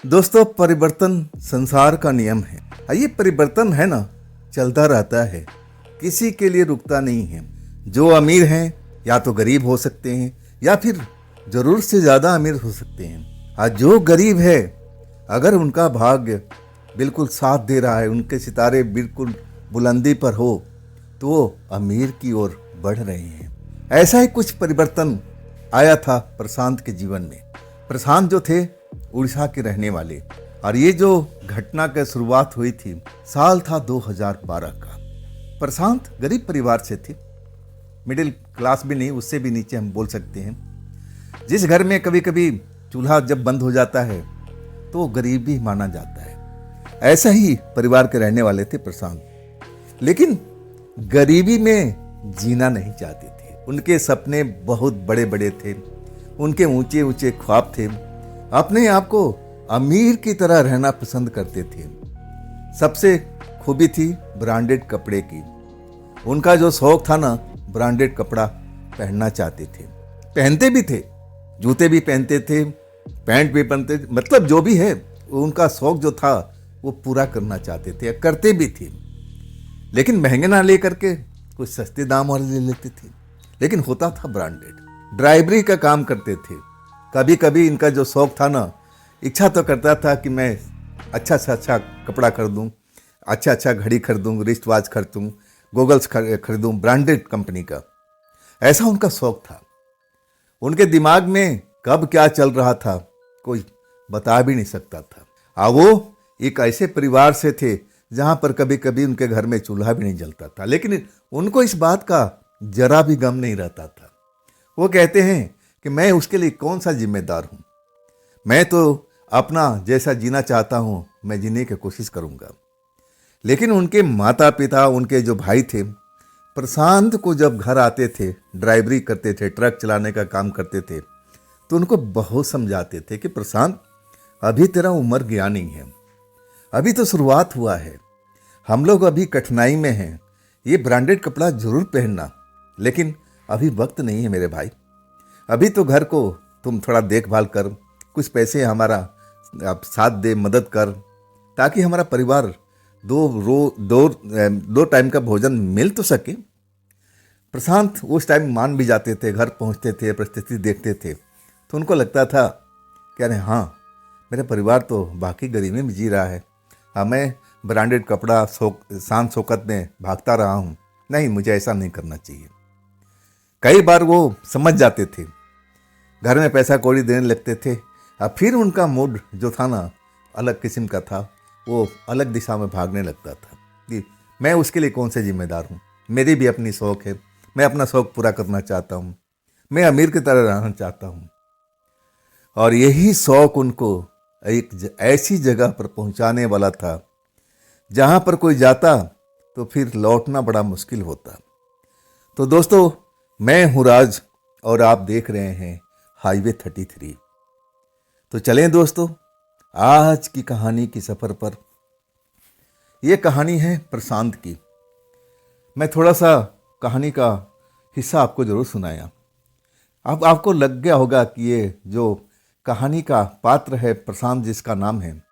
दोस्तों, परिवर्तन संसार का नियम है। ये परिवर्तन है ना, चलता रहता है, किसी के लिए रुकता नहीं है। जो अमीर हैं या तो गरीब हो सकते हैं या फिर जरूरत से ज़्यादा अमीर हो सकते हैं। और जो गरीब है, अगर उनका भाग्य बिल्कुल साथ दे रहा है, उनके सितारे बिल्कुल बुलंदी पर हो, तो वो अमीर की ओर बढ़ रहे हैं। ऐसा ही कुछ परिवर्तन आया था प्रशांत के जीवन में। प्रशांत जो थे उड़ीसा के रहने वाले, और ये जो घटना की शुरुआत हुई थी, साल था 2012 का। प्रशांत गरीब परिवार से थे, मिडिल क्लास भी नहीं, उससे भी नीचे हम बोल सकते हैं। जिस घर में कभी कभी चूल्हा जब बंद हो जाता है तो वो गरीब भी माना जाता है। ऐसा ही परिवार के रहने वाले थे प्रशांत, लेकिन गरीबी में जीना नहीं चाहते थे। उनके सपने बहुत बड़े बड़े थे, उनके ऊंचे ऊंचे ख्वाब थे। अपने आप को अमीर की तरह रहना पसंद करते थे। सबसे खूबी थी ब्रांडेड कपड़े की। उनका जो शौक था ना, ब्रांडेड कपड़ा पहनना चाहते थे, पहनते भी थे, जूते भी पहनते थे, पैंट भी पहनते थे, मतलब जो भी है उनका शौक जो था वो पूरा करना चाहते थे, करते भी थे। लेकिन महंगे ना ले करके कुछ सस्ते दाम वाले ले लेते थे, लेकिन होता था ब्रांडेड। ड्राइवरी का काम करते थे। कभी कभी इनका जो शौक था ना, इच्छा तो करता था कि मैं अच्छा से अच्छा कपड़ा खरीदूं, अच्छा अच्छा घड़ी खरीदूं, रिस्ट वॉच खरीदूं, गोगल्स खरीदूं ब्रांडेड कंपनी का। ऐसा उनका शौक था। उनके दिमाग में कब क्या चल रहा था कोई बता भी नहीं सकता था। वो एक ऐसे परिवार से थे जहां पर कभी कभी उनके घर में चूल्हा भी नहीं जलता था, लेकिन उनको इस बात का जरा भी गम नहीं रहता था। वो कहते हैं कि मैं उसके लिए कौन सा जिम्मेदार हूं, मैं तो अपना जैसा जीना चाहता हूं मैं जीने की कोशिश करूंगा। लेकिन उनके माता पिता, उनके जो भाई थे, प्रशांत को जब घर आते थे, ड्राइवरी करते थे, ट्रक चलाने का काम करते थे, तो उनको बहुत समझाते थे कि प्रशांत, अभी तेरा उम्र गया नहीं है, अभी तो शुरुआत हुआ है, हम लोग अभी कठिनाई में हैं, ये ब्रांडेड कपड़ा जरूर पहनना, लेकिन अभी वक्त नहीं है मेरे भाई। अभी तो घर को तुम थोड़ा देखभाल कर, कुछ पैसे हमारा आप साथ दे, मदद कर, ताकि हमारा परिवार दो टाइम का भोजन मिल तो सके। प्रशांत उस टाइम मान भी जाते थे, घर पहुंचते थे, परिस्थिति देखते थे, तो उनको लगता था कि अरे हाँ, मेरा परिवार तो बाकी गरीबी में जी रहा है, मैं ब्रांडेड कपड़ा शान शौकत में भागता रहा हूँ, नहीं, मुझे ऐसा नहीं करना चाहिए। कई बार वो समझ जाते थे, घर में पैसा कौड़ी देने लगते थे, और फिर उनका मूड जो था ना, अलग किस्म का था। वो अलग दिशा में भागने लगता था कि मैं उसके लिए कौन से जिम्मेदार हूँ, मेरी भी अपनी शौक है, मैं अपना शौक पूरा करना चाहता हूँ, मैं अमीर की तरह रहना चाहता हूँ। और यही शौक उनको एक ऐसी जगह पर पहुँचाने वाला था जहाँ पर कोई जाता तो फिर लौटना बड़ा मुश्किल होता। तो दोस्तों, मैं हूँ राज और आप देख रहे हैं हाईवे 33। तो चलें दोस्तों, आज की कहानी की सफ़र पर। यह कहानी है प्रशांत की। मैं थोड़ा सा कहानी का हिस्सा आपको ज़रूर सुनाया। अब आपको लग गया होगा कि ये जो कहानी का पात्र है प्रशांत, जिसका नाम है,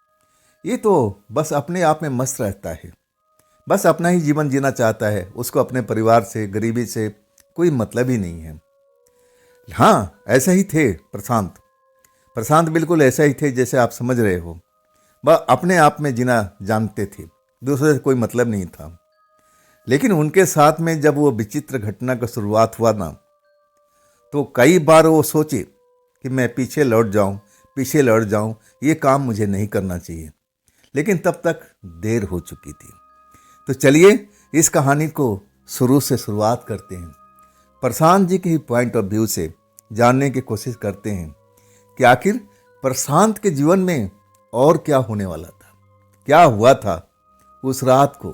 ये तो बस अपने आप में मस्त रहता है, बस अपना ही जीवन जीना चाहता है, उसको अपने परिवार से, गरीबी से कोई मतलब ही नहीं है। हाँ, ऐसे ही थे प्रशांत बिल्कुल ऐसा ही थे जैसे आप समझ रहे हो। वह अपने आप में जीना जानते थे, दूसरे से कोई मतलब नहीं था। लेकिन उनके साथ में जब वो विचित्र घटना का शुरुआत हुआ ना, तो कई बार वो सोचे कि मैं पीछे लौट जाऊं, ये काम मुझे नहीं करना चाहिए, लेकिन तब तक देर हो चुकी थी। तो चलिए इस कहानी को शुरू से शुरुआत करते हैं। प्रशांत जी के ही पॉइंट ऑफ व्यू से जानने की कोशिश करते हैं कि आखिर प्रशांत के जीवन में और क्या होने वाला था, क्या हुआ था उस रात को।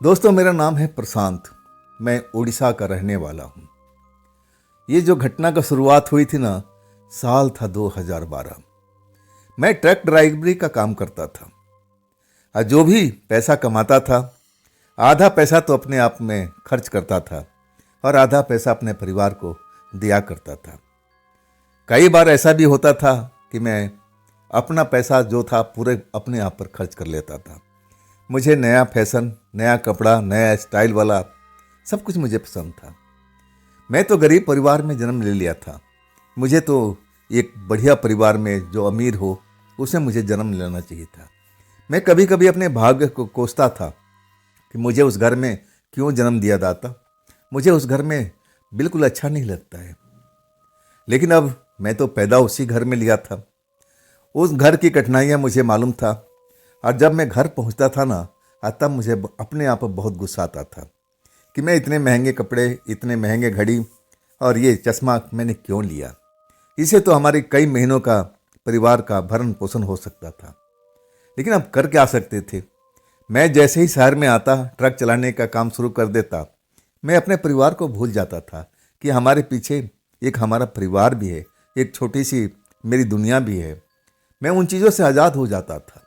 दोस्तों, मेरा नाम है प्रशांत, मैं उड़ीसा का रहने वाला हूँ। ये जो घटना का शुरुआत हुई थी ना, साल था 2012। मैं ट्रक ड्राइवरी का काम करता था, और जो भी पैसा कमाता था, आधा पैसा तो अपने आप में खर्च करता था और आधा पैसा अपने परिवार को दिया करता था। कई बार ऐसा भी होता था कि मैं अपना पैसा जो था पूरे अपने आप पर खर्च कर लेता था। मुझे नया फैशन, नया कपड़ा, नया स्टाइल वाला सब कुछ मुझे पसंद था। मैं तो गरीब परिवार में जन्म ले लिया था। मुझे तो एक बढ़िया परिवार में जो अमीर हो उसमें मुझे जन्म लेना चाहिए था। मैं कभी कभी अपने भाग्य को कोसता था कि मुझे उस घर में क्यों जन्म दिया जाता। मुझे उस घर में बिल्कुल अच्छा नहीं लगता है। लेकिन अब मैं तो पैदा उसी घर में लिया था। उस घर की कठिनाइयाँ मुझे मालूम था। और जब मैं घर पहुंचता था ना, तब मुझे अपने आप पर बहुत गुस्सा आता था कि मैं इतने महंगे कपड़े, इतने महंगे घड़ी और ये चश्मा मैंने क्यों लिया। इसे तो हमारे कई महीनों का परिवार का भरण पोषण हो सकता था। लेकिन अब कर क्या सकते थे। मैं जैसे ही शहर में आता, ट्रक चलाने का काम शुरू कर देता, मैं अपने परिवार को भूल जाता था कि हमारे पीछे एक हमारा परिवार भी है, एक छोटी सी मेरी दुनिया भी है। मैं उन चीज़ों से आज़ाद हो जाता था।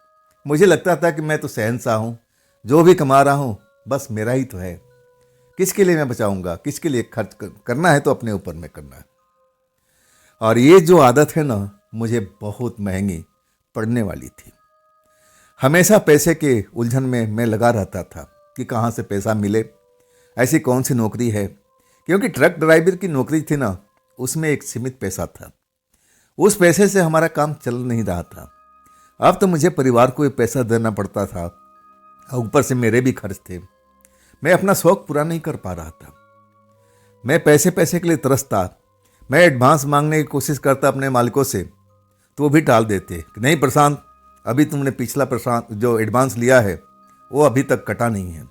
मुझे लगता था कि मैं तो शहंशाह हूँ, जो भी कमा रहा हूँ बस मेरा ही तो है। किसके लिए मैं बचाऊंगा, किसके लिए खर्च करना है तो अपने ऊपर में करना है। और ये जो आदत है ना, मुझे बहुत महंगी पड़ने वाली थी। हमेशा पैसे के उलझन में मैं लगा रहता था कि कहाँ से पैसा मिले, ऐसी कौन सी नौकरी है। क्योंकि ट्रक ड्राइवर की नौकरी थी ना, उसमें एक सीमित पैसा था। उस पैसे से हमारा काम चल नहीं रहा था। अब तो मुझे परिवार को ये पैसा देना पड़ता था और ऊपर से मेरे भी खर्च थे। मैं अपना शौक पूरा नहीं कर पा रहा था। मैं पैसे पैसे के लिए तरसता। मैं एडवांस मांगने की कोशिश करता अपने मालिकों से, तो वो भी टाल देते कि नहीं प्रशांत, अभी तुमने पिछला प्रशांत जो एडवांस लिया है वो अभी तक कटा नहीं है,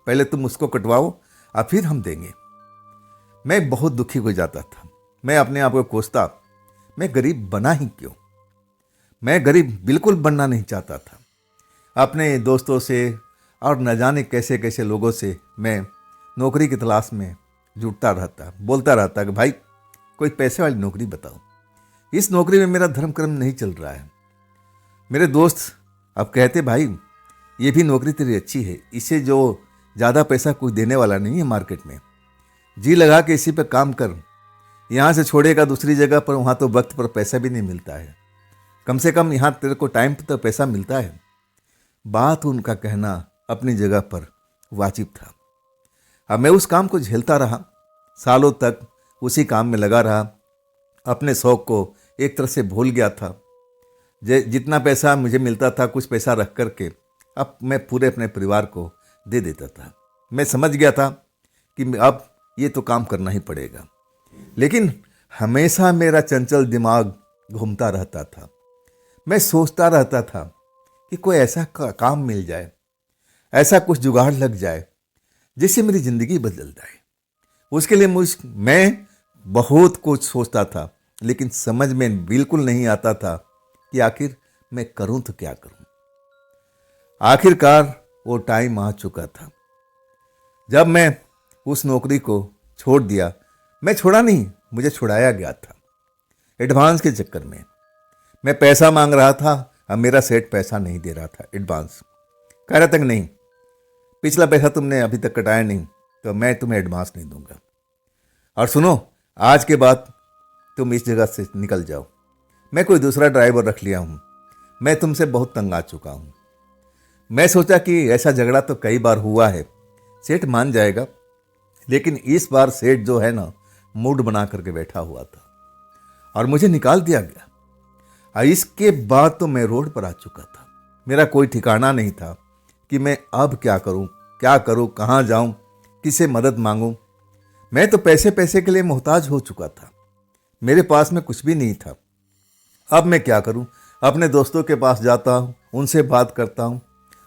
पहले तुम उसको कटवाओ और फिर हम देंगे। मैं बहुत दुखी हो जाता था। मैं अपने आप को कोसता, मैं गरीब बना ही क्यों। मैं गरीब बिल्कुल बनना नहीं चाहता था। अपने दोस्तों से और न जाने कैसे कैसे लोगों से मैं नौकरी की तलाश में जुटता रहता, बोलता रहता कि भाई कोई पैसे वाली नौकरी बताओ, इस नौकरी में मेरा धर्म कर्म नहीं चल रहा है। मेरे दोस्त अब कहते भाई ये भी नौकरी तेरी अच्छी है, इससे जो ज़्यादा पैसा कोई देने वाला नहीं है मार्केट में, जी लगा के इसी पे काम कर। यहाँ से छोड़ेगा दूसरी जगह पर, वहाँ तो वक्त पर पैसा भी नहीं मिलता है, कम से कम यहाँ तेरे को टाइम पर तो पैसा मिलता है। बात उनका कहना अपनी जगह पर वाजिब था। अब मैं उस काम को झेलता रहा, सालों तक उसी काम में लगा रहा। अपने शौक को एक तरह से भूल गया था। जितना पैसा मुझे मिलता था कुछ पैसा रख करके अब मैं पूरे अपने परिवार को दे देता था। मैं समझ गया था कि अब ये तो काम करना ही पड़ेगा। लेकिन हमेशा मेरा चंचल दिमाग घूमता रहता था। मैं सोचता रहता था कि कोई ऐसा काम मिल जाए, ऐसा कुछ जुगाड़ लग जाए जिससे मेरी ज़िंदगी बदल जाए। उसके लिए मैं बहुत कुछ सोचता था, लेकिन समझ में बिल्कुल नहीं आता था कि आखिर मैं करूं तो क्या करूं। आखिरकार वो टाइम आ चुका था जब मैं उस नौकरी को छोड़ दिया। मैं छोड़ा नहीं, मुझे छुड़ाया गया था। एडवांस के चक्कर में मैं पैसा मांग रहा था, अब मेरा सेठ पैसा नहीं दे रहा था। एडवांस कह रहा था कि नहीं, पिछला पैसा तुमने अभी तक कटाया नहीं तो मैं तुम्हें एडवांस नहीं दूंगा। और सुनो, आज के बाद तुम इस जगह से निकल जाओ, मैं कोई दूसरा ड्राइवर रख लिया हूँ, मैं तुमसे बहुत तंग आ चुका हूँ। मैं सोचा कि ऐसा झगड़ा तो कई बार हुआ है, सेठ मान जाएगा, लेकिन इस बार सेठ जो है ना मूड बना करके बैठा हुआ था और मुझे निकाल दिया गया। और इसके बाद तो मैं रोड पर आ चुका था। मेरा कोई ठिकाना नहीं था कि मैं अब क्या करूं, कहाँ जाऊं, किसे मदद मांगूं। मैं तो पैसे पैसे के लिए मोहताज हो चुका था। मेरे पास में कुछ भी नहीं था। अब मैं क्या करूं? अपने दोस्तों के पास जाता हूं, उनसे बात करता हूं।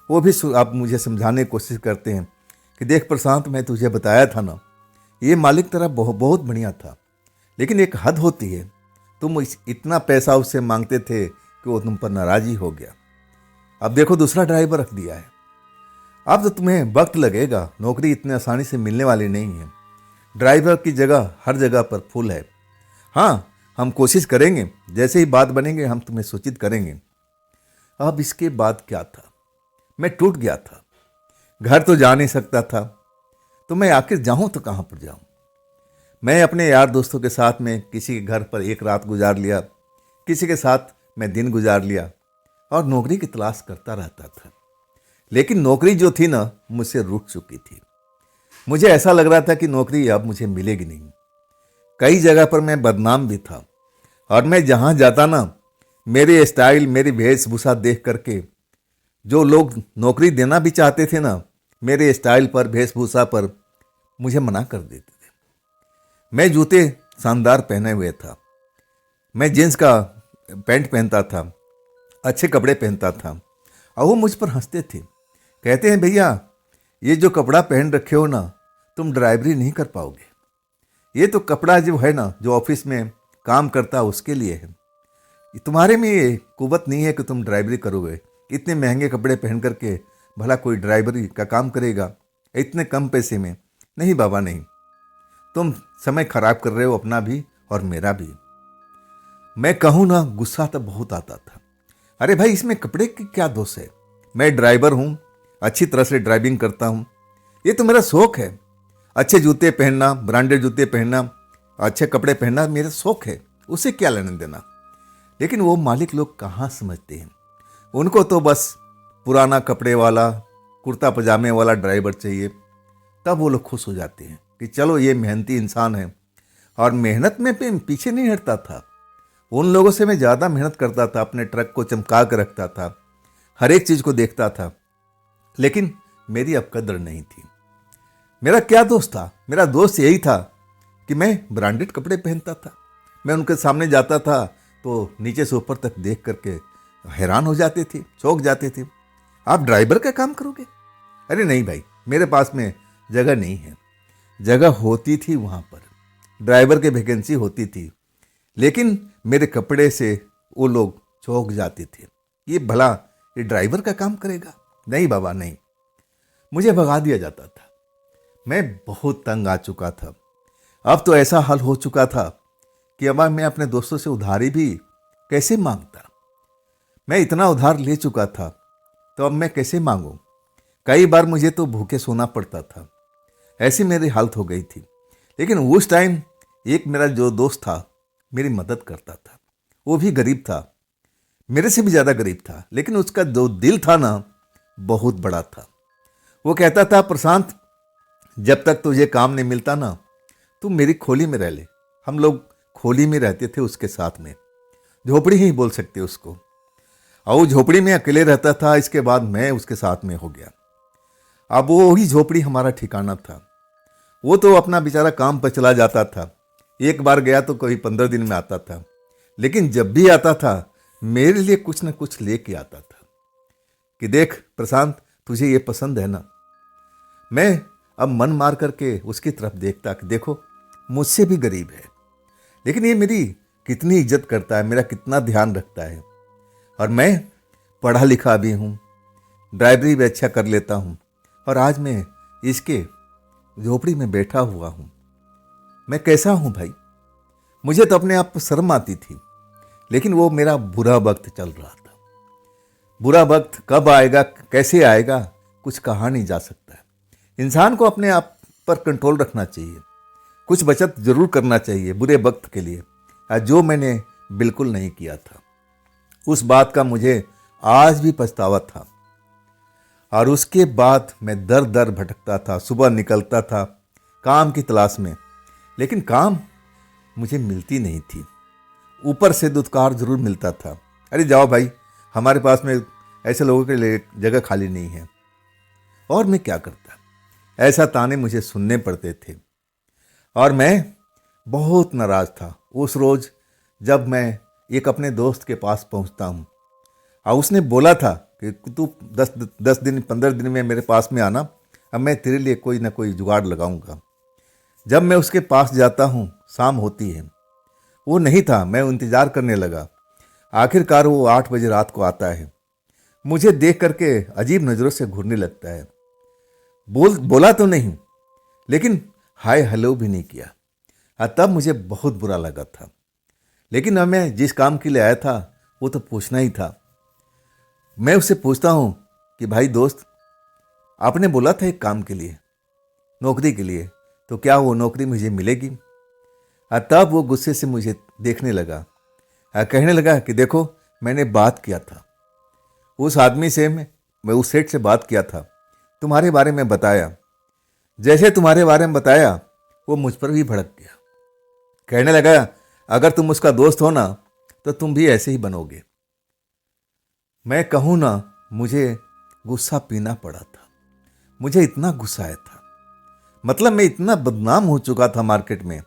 वो भी अब मुझे समझाने की कोशिश करते हैं कि देख प्रशांत, मैं तुझे बताया था ना, ये मालिक तेरा बहुत बढ़िया था, लेकिन एक हद होती है। तुम इतना पैसा उससे मांगते थे कि वो तुम पर नाराज़ी हो गया। अब देखो दूसरा ड्राइवर रख दिया है। अब तो तुम्हें वक्त लगेगा, नौकरी इतनी आसानी से मिलने वाली नहीं है। ड्राइवर की जगह हर जगह पर फुल है। हाँ, हम कोशिश करेंगे, जैसे ही बात बनेंगे हम तुम्हें सूचित करेंगे। अब इसके बाद क्या था? मैं टूट गया था। घर तो जा नहीं सकता था, तो मैं आखिर जाऊं तो कहाँ पर जाऊं। मैं अपने यार दोस्तों के साथ में किसी के घर पर एक रात गुजार लिया, किसी के साथ मैं दिन गुजार लिया, और नौकरी की तलाश करता रहता था। लेकिन नौकरी जो थी ना, मुझसे रूठ चुकी थी। मुझे ऐसा लग रहा था कि नौकरी अब मुझे मिलेगी नहीं। कई जगह पर मैं बदनाम भी था और मैं जहाँ जाता ना, मेरे स्टाइल, मेरी वेशभूषा देख करके जो लोग नौकरी देना भी चाहते थे ना, मेरे स्टाइल पर, वेशभूषा पर मुझे मना कर देते थे। मैं जूते शानदार पहने हुए था, मैं जींस का पैंट पहनता था, अच्छे कपड़े पहनता था, और वो मुझ पर हंसते थे। कहते हैं, भैया ये जो कपड़ा पहन रखे हो ना, तुम ड्राइवरी नहीं कर पाओगे। ये तो कपड़ा जो है ना, जो ऑफिस में काम करता है उसके लिए है। तुम्हारे में ये कुवत नहीं है कि तुम ड्राइवरी करोगे। इतने महंगे कपड़े पहन करके भला कोई ड्राइवरी का काम करेगा इतने कम पैसे में? नहीं बाबा नहीं, तुम समय खराब कर रहे हो अपना भी और मेरा भी। मैं कहूँ ना, गुस्सा तो बहुत आता था। अरे भाई, इसमें कपड़े की क्या दोष है? मैं ड्राइवर हूँ, अच्छी तरह से ड्राइविंग करता हूँ, ये तो मेरा शौक है। अच्छे जूते पहनना, ब्रांडेड जूते पहनना, अच्छे कपड़े पहनना मेरा शौक है, उसे क्या लेने देना। लेकिन वो मालिक लोग कहाँ समझते हैं। उनको तो बस पुराना कपड़े वाला, कुर्ता पजामे वाला ड्राइवर चाहिए। तब वो लोग खुश हो जाते हैं कि चलो ये मेहनती इंसान है। और मेहनत में पीछे नहीं हटता था। उन लोगों से मैं ज़्यादा मेहनत करता था, अपने ट्रक को चमका कर रखता था, हर एक चीज़ को देखता था। लेकिन मेरी अब कदर नहीं थी। मेरा क्या दोस्त था? मेरा दोस्त यही था कि मैं ब्रांडेड कपड़े पहनता था। मैं उनके सामने जाता था तो नीचे से ऊपर तक देख करके हैरान हो जाते थे, चौंक जाते थे। आप ड्राइवर का काम करोगे? अरे नहीं भाई, मेरे पास में जगह नहीं है। जगह होती थी वहाँ पर, ड्राइवर की वैकेंसी होती थी, लेकिन मेरे कपड़े से वो लोग चौंक जाते थे। ये भला ये ड्राइवर का काम करेगा? नहीं बाबा नहीं। मुझे भगा दिया जाता था। मैं बहुत तंग आ चुका था। अब तो ऐसा हाल हो चुका था कि अब मैं अपने दोस्तों से उधारी भी कैसे मांगता। मैं इतना उधार ले चुका था, तो अब मैं कैसे मांगूं? कई बार मुझे तो भूखे सोना पड़ता था, ऐसी मेरी हालत हो गई थी। लेकिन उस टाइम एक मेरा जो दोस्त था मेरी मदद करता था। वो भी गरीब था, मेरे से भी ज़्यादा गरीब था, लेकिन उसका जो दिल था ना, बहुत बड़ा था। वो कहता था, प्रशांत जब तक तुझे काम नहीं मिलता ना, तू मेरी खोली में रह ले। हम लोग खोली में रहते थे उसके साथ में, झोपड़ी ही बोल सकते उसको। और वो झोपड़ी में अकेले रहता था। इसके बाद मैं उसके साथ में हो गया। अब वो ही झोपड़ी हमारा ठिकाना था। वो तो अपना बेचारा काम पर चला जाता था। एक बार गया तो कभी 15 दिन में आता था, लेकिन जब भी आता था मेरे लिए कुछ न कुछ लेके आता था कि देख प्रशांत, तुझे ये पसंद है ना। मैं अब मन मार करके उसकी तरफ देखता कि देखो मुझसे भी गरीब है, लेकिन ये मेरी कितनी इज्जत करता है, मेरा कितना ध्यान रखता है। और मैं पढ़ा लिखा भी हूँ, ड्राइवरी भी अच्छा कर लेता हूँ, और आज मैं इसके झोपड़ी में बैठा हुआ हूँ। मैं कैसा हूँ भाई? मुझे तो अपने आप पर शर्म आती थी। लेकिन वो मेरा बुरा वक्त चल रहा था। बुरा वक्त कब आएगा, कैसे आएगा, कुछ कहा नहीं जा सकता है। इंसान को अपने आप पर कंट्रोल रखना चाहिए, कुछ बचत जरूर करना चाहिए बुरे वक्त के लिए, जो मैंने बिल्कुल नहीं किया था। उस बात का मुझे आज भी पछतावा था। और उसके बाद मैं दर दर भटकता था, सुबह निकलता था काम की तलाश में, लेकिन काम मुझे मिलती नहीं थी। ऊपर से दुत्कार जरूर मिलता था, अरे जाओ भाई, हमारे पास में ऐसे लोगों के लिए जगह खाली नहीं है। और मैं क्या करता? ऐसा ताने मुझे सुनने पड़ते थे और मैं बहुत नाराज था। उस रोज जब मैं एक अपने दोस्त के पास पहुंचता हूं, और उसने बोला था कि तू 10 दिन 15 दिन में मेरे पास में आना, अब मैं तेरे लिए कोई ना कोई जुगाड़ लगाऊंगा। जब मैं उसके पास जाता हूँ, शाम होती है, वो नहीं था। मैं इंतज़ार करने लगा। आखिरकार वो 8 बजे रात को आता है। मुझे देख करके अजीब नज़रों से घूरने लगता है। बोला तो नहीं, लेकिन हाय हेलो भी नहीं किया। तब मुझे बहुत बुरा लगा था। लेकिन अब मैं जिस काम के लिए आया था वो तो पूछना ही था। मैं उससे पूछता हूँ कि भाई दोस्त, आपने बोला था एक काम के लिए, नौकरी के लिए, तो क्या वो नौकरी मुझे मिलेगी? तब वो गुस्से से मुझे देखने लगा, कहने लगा कि देखो मैंने बात किया था उस आदमी से मैं उस सेठ से बात किया था, तुम्हारे बारे में बताया। जैसे तुम्हारे बारे में बताया वो मुझ पर भी भड़क गया। कहने लगा, अगर तुम उसका दोस्त हो ना तो तुम भी ऐसे ही बनोगे। मैं कहूँ ना, मुझे गुस्सा पीना पड़ा था। मुझे इतना गुस्सा आया था, मतलब मैं इतना बदनाम हो चुका था मार्केट में।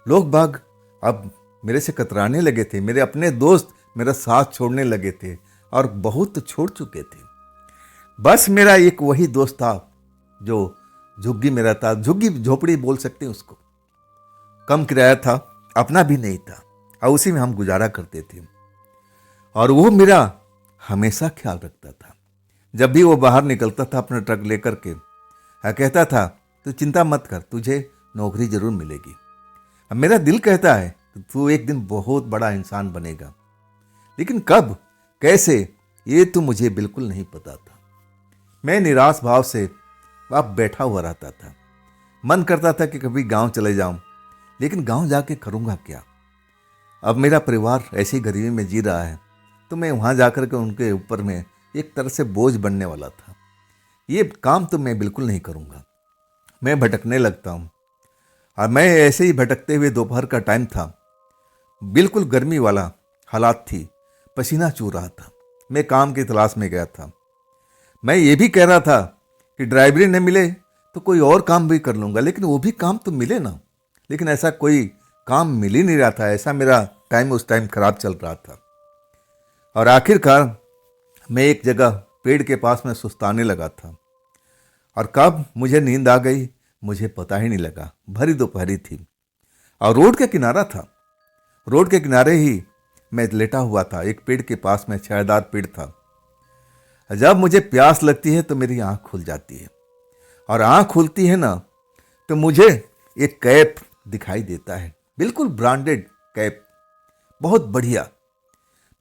लोग बाग अब मेरे से कतराने लगे थे, मेरे अपने दोस्त मेरा साथ छोड़ने लगे थे और बहुत छोड़ चुके थे। बस मेरा एक वही दोस्त था जो झुग्गी में रहता, झुग्गी झोपड़ी बोल सकते हैं उसको। कम किराया था, अपना भी नहीं था और उसी में हम गुजारा करते थे। और वो मेरा हमेशा ख्याल रखता था। जब भी वो बाहर निकलता था अपना ट्रक लेकर के, कहता था, तू चिंता मत कर, तुझे नौकरी जरूर मिलेगी। अब मेरा दिल कहता है तू एक दिन बहुत बड़ा इंसान बनेगा, लेकिन कब, कैसे, ये तो मुझे बिल्कुल नहीं पता था। मैं निराश भाव से अब बैठा हुआ रहता था। मन करता था कि कभी गांव चले जाऊं, लेकिन गांव जाके करूंगा क्या? अब मेरा परिवार ऐसी गरीबी में जी रहा है, तो मैं वहां जाकर के उनके ऊपर में एक तरह से बोझ बनने वाला था। ये काम तो मैं बिल्कुल नहीं करूंगा। मैं भटकने लगता हूं, और मैं ऐसे ही भटकते हुए, दोपहर का टाइम था, बिल्कुल गर्मी वाला हालात थी, पसीना चू रहा था। मैं काम की तलाश में गया था। मैं ये भी कह रहा था कि ड्राइवरी न मिले तो कोई और काम भी कर लूंगा, लेकिन वो भी काम तो मिले ना। लेकिन ऐसा कोई काम मिल ही नहीं रहा था। ऐसा मेरा टाइम उस टाइम खराब चल रहा था। और आखिरकार मैं एक जगह पेड़ के पास में सुस्ताने लगा था, और कब मुझे नींद आ गई मुझे पता ही नहीं लगा। भरी दोपहरी थी और रोड के किनारा था। रोड के किनारे ही मैं लेटा हुआ था, एक पेड़ के पास में, छायादार पेड़ था। जब मुझे प्यास लगती है तो मेरी आंख खुल जाती है, और आंख खुलती है ना तो मुझे एक कैप दिखाई देता है, बिल्कुल ब्रांडेड कैप, बहुत बढ़िया।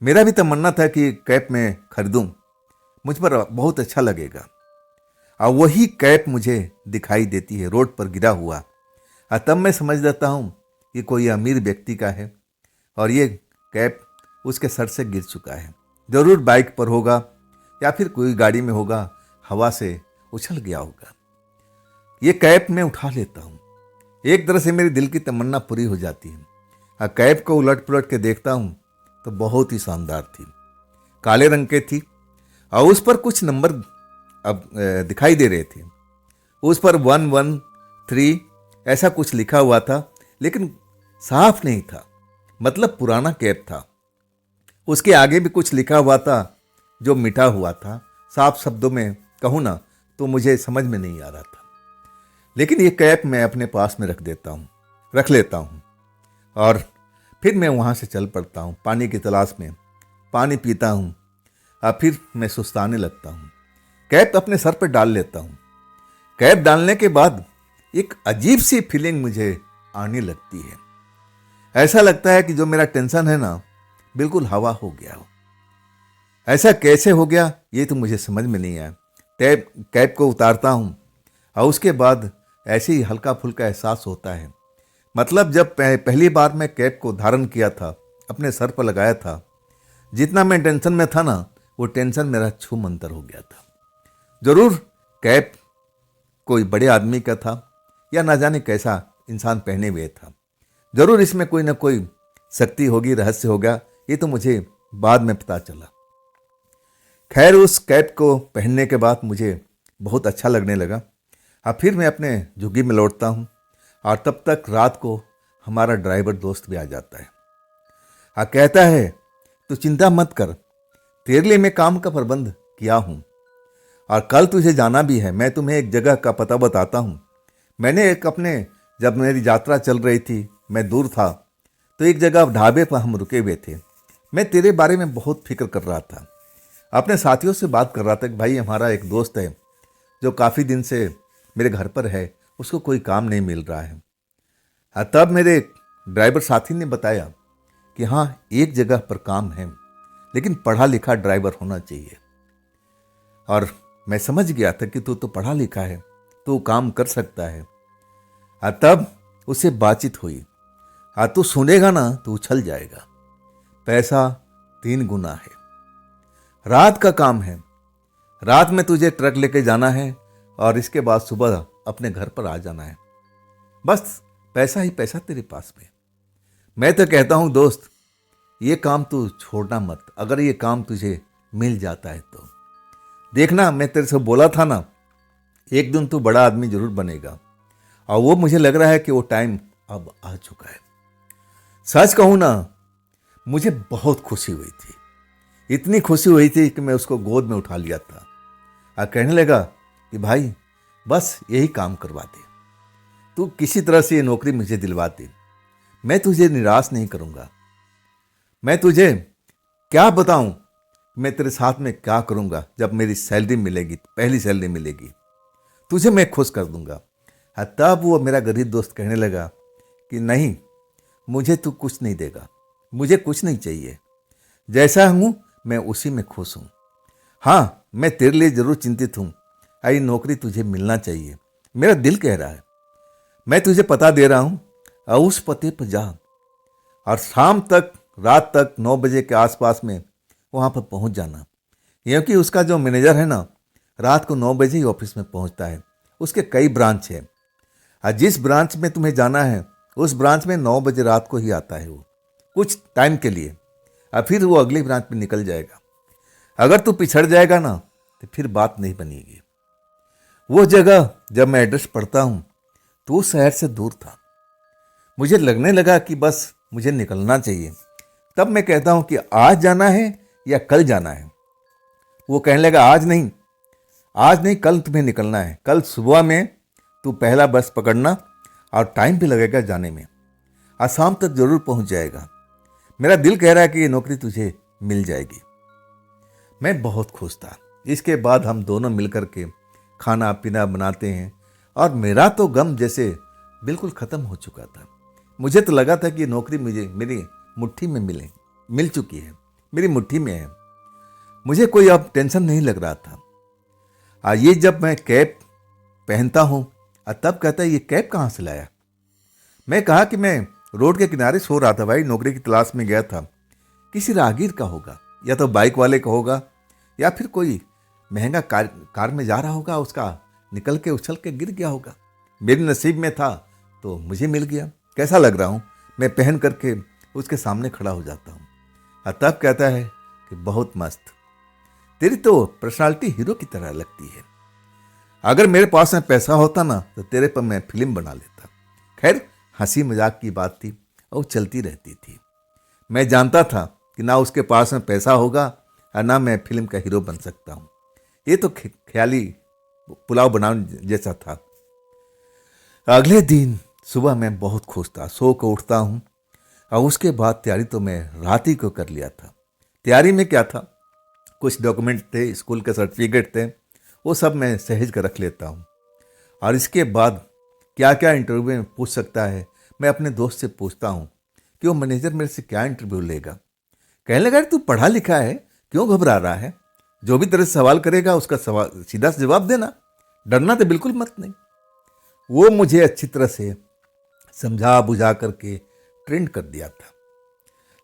मेरा भी तमन्ना था कि कैप मैं खरीदूं, मुझ पर बहुत अच्छा लगेगा। और वही कैप मुझे दिखाई देती है रोड पर गिरा हुआ, और तब मैं समझ लेता हूँ कि कोई अमीर व्यक्ति का है और ये कैप उसके सर से गिर चुका है। जरूर बाइक पर होगा या फिर कोई गाड़ी में होगा, हवा से उछल गया होगा। ये कैप मैं उठा लेता हूँ। एक तरह से मेरे दिल की तमन्ना पूरी हो जाती है। और कैप को उलट पुलट के देखता हूँ तो बहुत ही शानदार थी, काले रंग के थी, और उस पर कुछ नंबर अब दिखाई दे रहे थे। उस पर 113 ऐसा कुछ लिखा हुआ था, लेकिन साफ नहीं था, मतलब पुराना कैप था। उसके आगे भी कुछ लिखा हुआ था जो मिटा हुआ था। साफ शब्दों में कहूँ ना तो मुझे समझ में नहीं आ रहा था। लेकिन ये कैप मैं अपने पास में रख लेता हूँ, और फिर मैं वहाँ से चल पड़ता हूँ पानी की तलाश में। पानी पीता हूँ और फिर मैं सुस्ताने लगता हूँ। कैप अपने सर पर डाल लेता हूँ। कैप डालने के बाद एक अजीब सी फीलिंग मुझे आने लगती है। ऐसा लगता है कि जो मेरा टेंशन है ना, बिल्कुल हवा हो गया हो। ऐसा कैसे हो गया ये तो मुझे समझ में नहीं आया। कैप को उतारता हूँ और उसके बाद ऐसे ही हल्का फुल्का एहसास होता है। मतलब जब पहली बार मैं कैप को धारण किया था, अपने सर पर लगाया था, जितना मैं टेंशन में था ना, वो टेंशन मेरा छू मंतर हो गया था। जरूर कैप कोई बड़े आदमी का था, या ना जाने कैसा इंसान पहने हुए था। जरूर इसमें कोई ना कोई शक्ति होगी, रहस्य होगा। ये तो मुझे बाद में पता चला। खैर, उस कैप को पहनने के बाद मुझे बहुत अच्छा लगने लगा। अब फिर मैं अपने झुग्गी में लौटता हूँ, और तब तक रात को हमारा ड्राइवर दोस्त भी आ जाता है। कहता है, तू चिंता मत कर, तेरे लिए मैं काम का प्रबंध किया हूँ, और कल तुझे जाना भी है। मैं तुम्हें एक जगह का पता बताता हूँ। मैंने जब मेरी यात्रा चल रही थी, मैं दूर था, तो एक जगह ढाबे पर हम रुके हुए थे। मैं तेरे बारे में बहुत फिक्र कर रहा था, अपने साथियों से बात कर रहा था कि भाई, हमारा एक दोस्त है जो काफ़ी दिन से मेरे घर पर है, उसको कोई काम नहीं मिल रहा है। तब मेरे ड्राइवर साथी ने बताया कि हाँ, एक जगह पर काम है, लेकिन पढ़ा लिखा ड्राइवर होना चाहिए। और मैं समझ गया था कि तू तो पढ़ा लिखा है, तू काम कर सकता है। तब उससे बातचीत हुई। तू सुनेगा ना तो उछल जाएगा। पैसा 3 गुना है। रात का काम है। रात में तुझे ट्रक लेके जाना है और इसके बाद सुबह अपने घर पर आ जाना है। बस पैसा ही पैसा तेरे पास में। मैं तो कहता हूं दोस्त, ये काम तू छोड़ना मत। अगर ये काम तुझे मिल जाता है तो देखना, मैं तेरे से बोला था ना, एक दिन तू बड़ा आदमी जरूर बनेगा। और वो मुझे लग रहा है कि वो टाइम अब आ चुका है। सच कहूं ना, मुझे बहुत खुशी हुई थी। इतनी खुशी हुई थी कि मैं उसको गोद में उठा लिया था और कहने लगा कि भाई बस यही काम करवा दे, तू किसी तरह से ये नौकरी मुझे दिलवा दे। मैं तुझे निराश नहीं करूंगा। मैं तुझे क्या बताऊं, मैं तेरे साथ में क्या करूंगा। जब मेरी सैलरी मिलेगी, पहली सैलरी मिलेगी, तुझे मैं खुश कर दूंगा। तब वो मेरा गरीब दोस्त कहने लगा कि नहीं, मुझे तू कुछ नहीं देगा, मुझे कुछ नहीं चाहिए। जैसा हूं मैं उसी में खुश हूं। हाँ, मैं तेरे लिए जरूर चिंतित हूं। आई नौकरी तुझे मिलना चाहिए, मेरा दिल कह रहा है। मैं तुझे पता दे रहा हूं, और उस पते पर जा और शाम तक, रात तक 9 बजे के आसपास में वहां पर पहुंच जाना। क्योंकि उसका जो मैनेजर है ना, रात को 9 बजे ही ऑफिस में पहुंचता है। उसके कई ब्रांच है और जिस ब्रांच में तुम्हें जाना है उस ब्रांच में 9 बजे रात को ही आता है वो, कुछ टाइम के लिए, और फिर वो अगली ब्रांच में निकल जाएगा। अगर तू पिछड़ जाएगा ना तो फिर बात नहीं बनेगी। वो जगह जब मैं एड्रेस पढ़ता हूं तो उस शहर से दूर था। मुझे लगने लगा कि बस मुझे निकलना चाहिए। तब मैं कहता हूं कि आज जाना है या कल जाना है। वो कहने लगा आज नहीं, आज नहीं, कल तुम्हें निकलना है। कल सुबह में तू पहला बस पकड़ना और टाइम भी लगेगा जाने में, आज शाम तक जरूर पहुंच जाएगा। मेरा दिल कह रहा है कि ये नौकरी तुझे मिल जाएगी। मैं बहुत खुश था। इसके बाद हम दोनों मिलकर के खाना पीना बनाते हैं और मेरा तो गम जैसे बिल्कुल ख़त्म हो चुका था। मुझे तो लगा था कि ये नौकरी मुझे मेरी मुट्ठी में मिल चुकी है, मेरी मुट्ठी में है। मुझे कोई अब टेंशन नहीं लग रहा था। ये जब मैं कैप पहनता हूँ तब कहता है ये कैप कहाँ से लाया। मैं कहा कि मैं रोड के किनारे सो रहा था भाई, नौकरी की तलाश में गया था। किसी राहगीर का होगा, या तो बाइक वाले का होगा, या फिर कोई महंगा कार में जा रहा होगा, उसका निकल के उछल के गिर गया होगा। मेरे नसीब में था तो मुझे मिल गया। कैसा लग रहा हूँ, मैं पहन करके उसके सामने खड़ा हो जाता हूँ और तब कहता है कि बहुत मस्त, तेरी तो पर्सनालिटी हीरो की तरह लगती है। अगर मेरे पास में पैसा होता ना तो तेरे पर मैं फिल्म बना लेता। खैर, हंसी मजाक की बात थी और चलती रहती थी। मैं जानता था कि ना उसके पास में पैसा होगा और ना मैं फिल्म का हीरो बन सकता हूँ। ये तो ख्याली पुलाव बनाने जैसा था। अगले दिन सुबह मैं बहुत खुश था, सो को उठता हूँ और उसके बाद तैयारी तो मैं रात ही को कर लिया था। तैयारी में क्या था, कुछ डॉक्यूमेंट थे, स्कूल के सर्टिफिकेट थे, वो सब मैं सहेज कर रख लेता हूँ। और इसके बाद क्या क्या इंटरव्यू में पूछ सकता है, मैं अपने दोस्त से पूछता हूँ कि वो मैनेजर मेरे से क्या इंटरव्यू लेगा। कहने लगा तू पढ़ा लिखा है, क्यों घबरा रहा है, जो भी तेरे से सवाल करेगा उसका सवाल सीधा से जवाब देना, डरना तो बिल्कुल मत नहीं। वो मुझे अच्छी तरह से समझा बुझा करके ट्रेंड कर दिया था।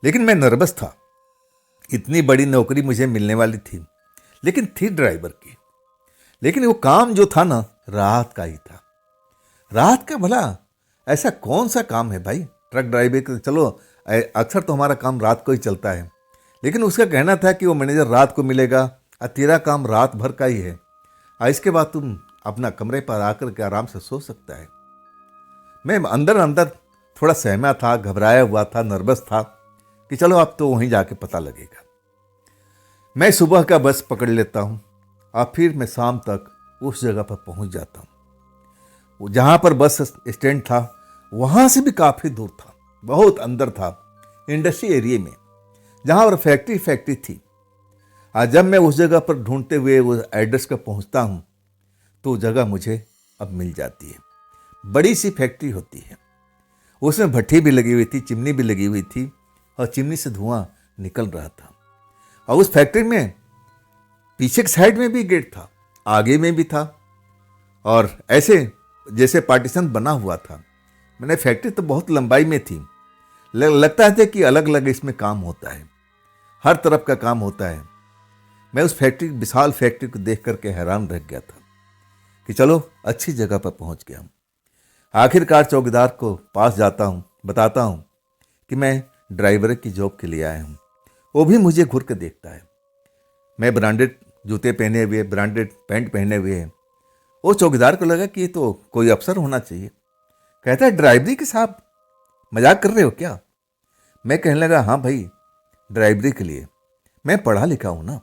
लेकिन मैं नर्वस था। इतनी बड़ी नौकरी मुझे मिलने वाली थी, लेकिन थी ड्राइवर की। लेकिन वो काम जो था ना, रात का ही था। रात का भला ऐसा कौन सा काम है भाई, ट्रक ड्राइवर का चलो अक्सर तो हमारा काम रात को ही चलता है। लेकिन उसका कहना था कि वो मैनेजर रात को मिलेगा और तेरा काम रात भर का ही है, और इसके बाद तुम अपना कमरे पर आकर के आराम से सो सकता है। मैं अंदर अंदर थोड़ा सहमा था, घबराया हुआ था, नर्वस था कि चलो अब तो वहीं जाके पता लगेगा। मैं सुबह का बस पकड़ लेता हूँ और फिर मैं शाम तक उस जगह पर पहुँच जाता हूँ जहाँ पर बस स्टैंड था। वहाँ से भी काफ़ी दूर था, बहुत अंदर था, इंडस्ट्री एरिया में, जहाँ पर फैक्ट्री थी। आज जब मैं उस जगह पर ढूंढते हुए वो एड्रेस पर पहुँचता हूँ तो जगह मुझे अब मिल जाती है। बड़ी सी फैक्ट्री होती है, उसमें भट्ठी भी लगी हुई थी, चिमनी भी लगी हुई थी और चिमनी से धुआं निकल रहा था। और उस फैक्ट्री में पीछे की साइड में भी गेट था, आगे में भी था, और ऐसे जैसे पार्टीशन बना हुआ था। मैंने फैक्ट्री तो बहुत लंबाई में थी, लगता है कि अलग अलग इसमें काम होता है, हर तरफ का काम होता है। मैं उस फैक्ट्री, विशाल फैक्ट्री को देख करके हैरान रह गया था कि चलो अच्छी जगह पर पहुंच गया हूं। आखिरकार चौकीदार को पास जाता हूं, बताता हूं कि मैं ड्राइवर की जॉब के लिए आया हूं। वो भी मुझे घूर के देखता है। मैं ब्रांडेड जूते पहने हुए, ब्रांडेड पैंट पहने हुए हैं। वो चौकीदार को लगा कि ये तो कोई अफसर होना चाहिए। कहता है, ड्राइवरी के साहब, मजाक कर रहे हो क्या? मैं कहने लगा, हाँ भाई, ड्राइवरी के लिए। मैं पढ़ा लिखा हूँ ना,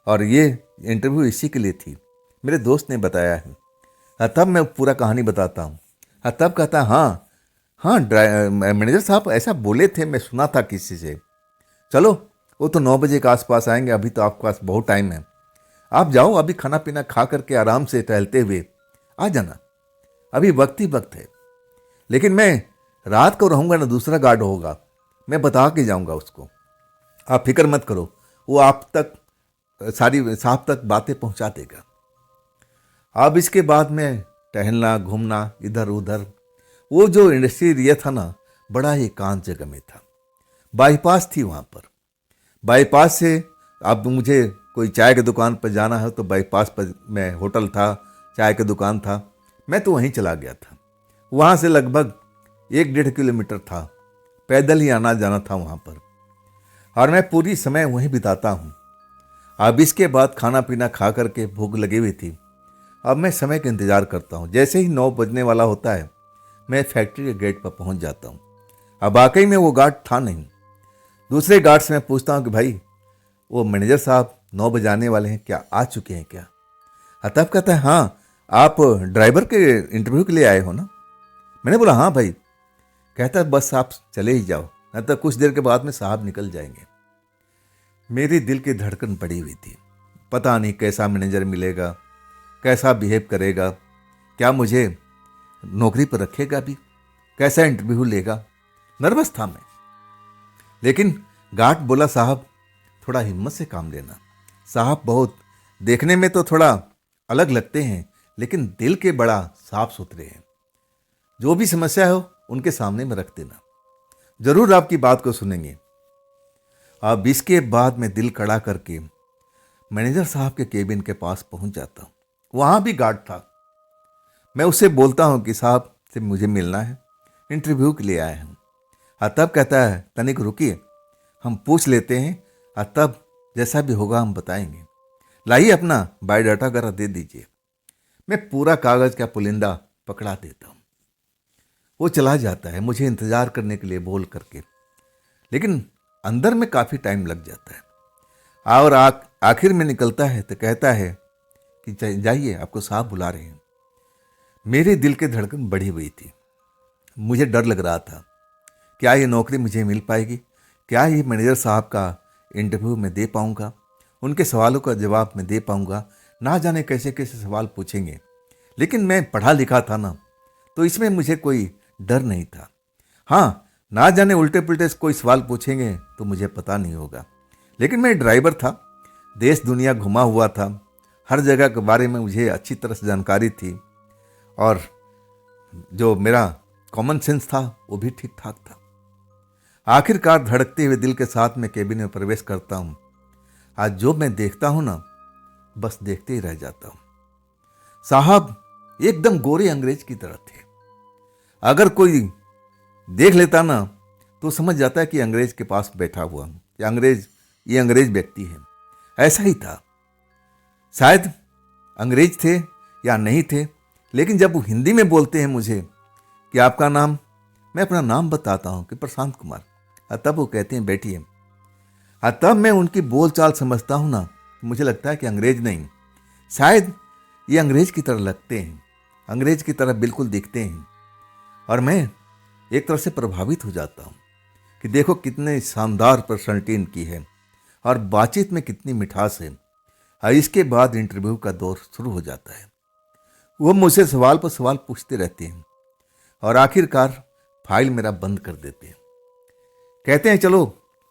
और ये इंटरव्यू इसी के लिए थी, मेरे दोस्त ने बताया है। तब मैं पूरा कहानी बताता हूँ। तब कहता, हाँ हाँ मैनेजर साहब ऐसा बोले थे, मैं सुना था किसी से। चलो, वो तो 9 बजे के आसपास आएंगे, अभी तो आपके पास बहुत टाइम है। आप जाओ, अभी खाना पीना खा करके आराम से टहलते हुए आ जाना, अभी वक्त ही वक्त है। लेकिन मैं रात को रहूँगा ना, दूसरा गार्ड होगा, मैं बता के जाऊँगा उसको, आप फिक्र मत करो, वो आप तक सारी साहब तक बातें पहुँचा देगा। अब इसके बाद में टहलना, घूमना इधर उधर। वो जो इंडस्ट्री एरिया था ना, बड़ा ही एकांत जगह में था। बाईपास थी वहाँ पर। बाईपास से अब मुझे कोई चाय की दुकान पर जाना है तो बाईपास पर मैं, होटल था, चाय की दुकान था, मैं तो वहीं चला गया था। वहाँ से लगभग 1-1.5 किलोमीटर था, पैदल ही आना जाना था वहाँ पर, और मैं पूरी समय वहीं बिताता हूँ। अब इसके बाद खाना पीना खा करके भूख लगी हुई थी। अब मैं समय का इंतज़ार करता हूँ। जैसे ही 9 बजने वाला होता है, मैं फैक्ट्री के गेट पर पहुँच जाता हूँ। अब वाकई में वो गार्ड था नहीं। दूसरे गार्ड से मैं पूछता हूँ कि भाई, वो मैनेजर साहब 9 बजे आने वाले हैं, क्या आ चुके हैं क्या? तब कहता है, हाँ, आप ड्राइवर के इंटरव्यू के लिए आए हो ना? मैंने बोला, हाँ भाई। कहता है, बस आप चले ही जाओ, नहीं तो कुछ देर के बाद में साहब निकल जाएंगे। मेरी दिल की धड़कन पड़ी हुई थी। पता नहीं कैसा मैनेजर मिलेगा, कैसा बिहेव करेगा, क्या मुझे नौकरी पर रखेगा भी, कैसा इंटरव्यू लेगा। नर्वस था मैं। लेकिन गार्ड बोला, साहब थोड़ा हिम्मत से काम लेना। साहब बहुत देखने में तो थोड़ा अलग लगते हैं, लेकिन दिल के बड़ा साफ सुथरे हैं। जो भी समस्या हो उनके सामने में रख देना, जरूर आपकी बात को सुनेंगे। अब इसके बाद मैं दिल कड़ा करके मैनेजर साहब के केबिन के पास पहुंच जाता हूं। वहां भी गार्ड था। मैं उससे बोलता हूं कि साहब से मुझे मिलना है, इंटरव्यू के लिए आया हूं। तब कहता है, तनिक रुकिए, हम पूछ लेते हैं, तब जैसा भी होगा हम बताएंगे। लाइए अपना बायोडाटा वगैरह दे दीजिए। मैं पूरा कागज का पुलिंदा पकड़ा देता हूँ। वो चला जाता है मुझे इंतज़ार करने के लिए बोल करके, लेकिन अंदर में काफ़ी टाइम लग जाता है। और आखिर में निकलता है तो कहता है कि जाइए, आपको साहब बुला रहे हैं। मेरे दिल की धड़कन बढ़ी हुई थी। मुझे डर लग रहा था, क्या ये नौकरी मुझे मिल पाएगी? क्या ये मैनेजर साहब का इंटरव्यू मैं दे पाऊंगा? उनके सवालों का जवाब मैं दे पाऊंगा? ना जाने कैसे कैसे सवाल पूछेंगे। लेकिन मैं पढ़ा लिखा था ना, तो इसमें मुझे कोई डर नहीं था। हाँ, ना जाने उल्टे पुल्टे कोई सवाल पूछेंगे तो मुझे पता नहीं होगा। लेकिन मैं ड्राइवर था, देश दुनिया घुमा हुआ था, हर जगह के बारे में मुझे अच्छी तरह से जानकारी थी, और जो मेरा कॉमन सेंस था वो भी ठीक ठाक था। आखिरकार धड़कते हुए दिल के साथ मैं केबिन में प्रवेश करता हूँ। आज जो मैं देखता हूँ ना, बस देखते ही रह जाता हूँ। साहब एकदम गोरे अंग्रेज की तरह थे। अगर कोई देख लेता ना तो समझ जाता है कि अंग्रेज के पास बैठा हुआ हूँ, या ये अंग्रेज व्यक्ति है। ऐसा ही था। शायद अंग्रेज थे या नहीं थे, लेकिन जब वो हिंदी में बोलते हैं मुझे कि आपका नाम, मैं अपना नाम बताता हूँ कि प्रशांत कुमार, तब वो कहते हैं बैठिए। तब मैं उनकी बोलचाल समझता हूँ ना, मुझे लगता है कि अंग्रेज नहीं, शायद ये अंग्रेज की तरह लगते हैं, अंग्रेज की तरह बिल्कुल दिखते हैं। और मैं एक तरह से प्रभावित हो जाता हूँ कि देखो कितने शानदार पर्सनैलिटी इनकी है, और बातचीत में कितनी मिठास है। और इसके बाद इंटरव्यू का दौर शुरू हो जाता है। वो मुझसे सवाल पर सवाल पूछते रहते हैं, और आखिरकार फाइल मेरा बंद कर देते हैं। कहते हैं, चलो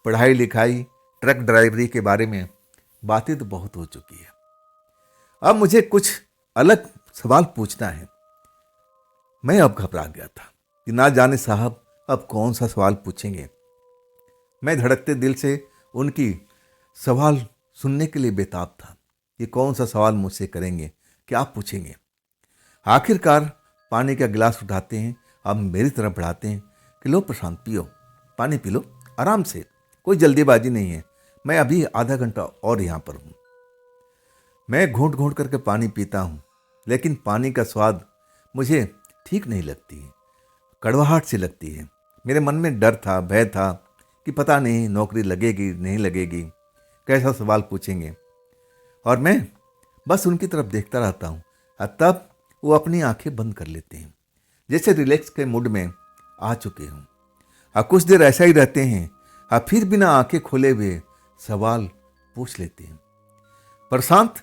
पढ़ाई लिखाई, ट्रक ड्राइवरी के बारे में बातें तो बहुत हो चुकी है, अब मुझे कुछ अलग सवाल पूछना है। मैं अब घबरा गया था कि ना जाने साहब अब कौन सा सवाल पूछेंगे। मैं धड़कते दिल से उनकी सवाल सुनने के लिए बेताब था कि कौन सा सवाल मुझसे करेंगे, क्या पूछेंगे। आखिरकार पानी का गिलास उठाते हैं, अब मेरी तरफ बढ़ाते हैं कि लो प्रशांत, पियो, पानी पी लो आराम से, कोई जल्दीबाजी नहीं है, मैं अभी आधा घंटा और यहाँ पर हूँ। मैं घूंट घूंट करके पानी पीता हूँ, लेकिन पानी का स्वाद मुझे ठीक नहीं लगती है, कड़वाहट सी लगती है। मेरे मन में डर था, भय था कि पता नहीं नौकरी लगेगी नहीं लगेगी, कैसा सवाल पूछेंगे। और मैं बस उनकी तरफ देखता रहता हूँ। तब वो अपनी आंखें बंद कर लेते हैं, जैसे रिलैक्स के मूड में आ चुके हों। कुछ देर ऐसा ही रहते हैं, फिर बिना आंखें खोले हुए सवाल पूछ लेते हैं। प्रशांत,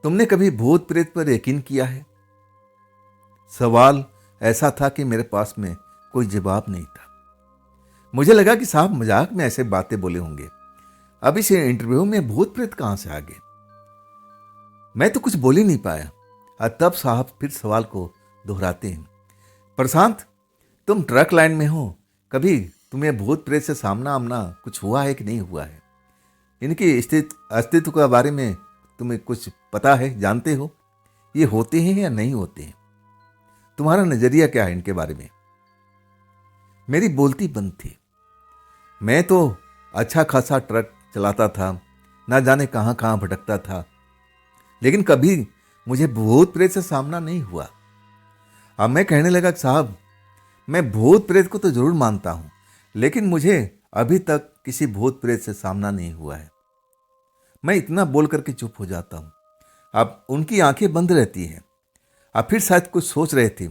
तुमने कभी भूत प्रेत पर यकीन किया है? सवाल ऐसा था कि मेरे पास में कोई जवाब नहीं था। मुझे लगा कि साहब मजाक में ऐसे बातें बोले होंगे, अब इस इंटरव्यू में भूत प्रेत कहां से आ गए। मैं तो कुछ बोल ही नहीं पाया। तब साहब फिर सवाल को दोहराते हैं, प्रशांत, तुम ट्रक लाइन में हो, कभी तुम्हें भूत प्रेत से सामना आमना कुछ हुआ है कि नहीं हुआ है? इनके अस्तित्व के बारे में तुम्हें कुछ पता है, जानते हो? ये होते हैं या नहीं होते हैं? तुम्हारा नजरिया क्या है इनके बारे में? मेरी बोलती बंद थी। मैं तो अच्छा खासा ट्रक चलाता था, ना जाने कहां कहां भटकता था, लेकिन कभी मुझे भूत प्रेत से सामना नहीं हुआ। अब मैं कहने लगा, साहब मैं भूत प्रेत को तो जरूर मानता हूं, लेकिन मुझे अभी तक किसी भूत प्रेत से सामना नहीं हुआ है। मैं इतना बोल करके चुप हो जाता हूं। अब उनकी आंखें बंद रहती हैं। अब फिर शायद कुछ सोच रहे थे।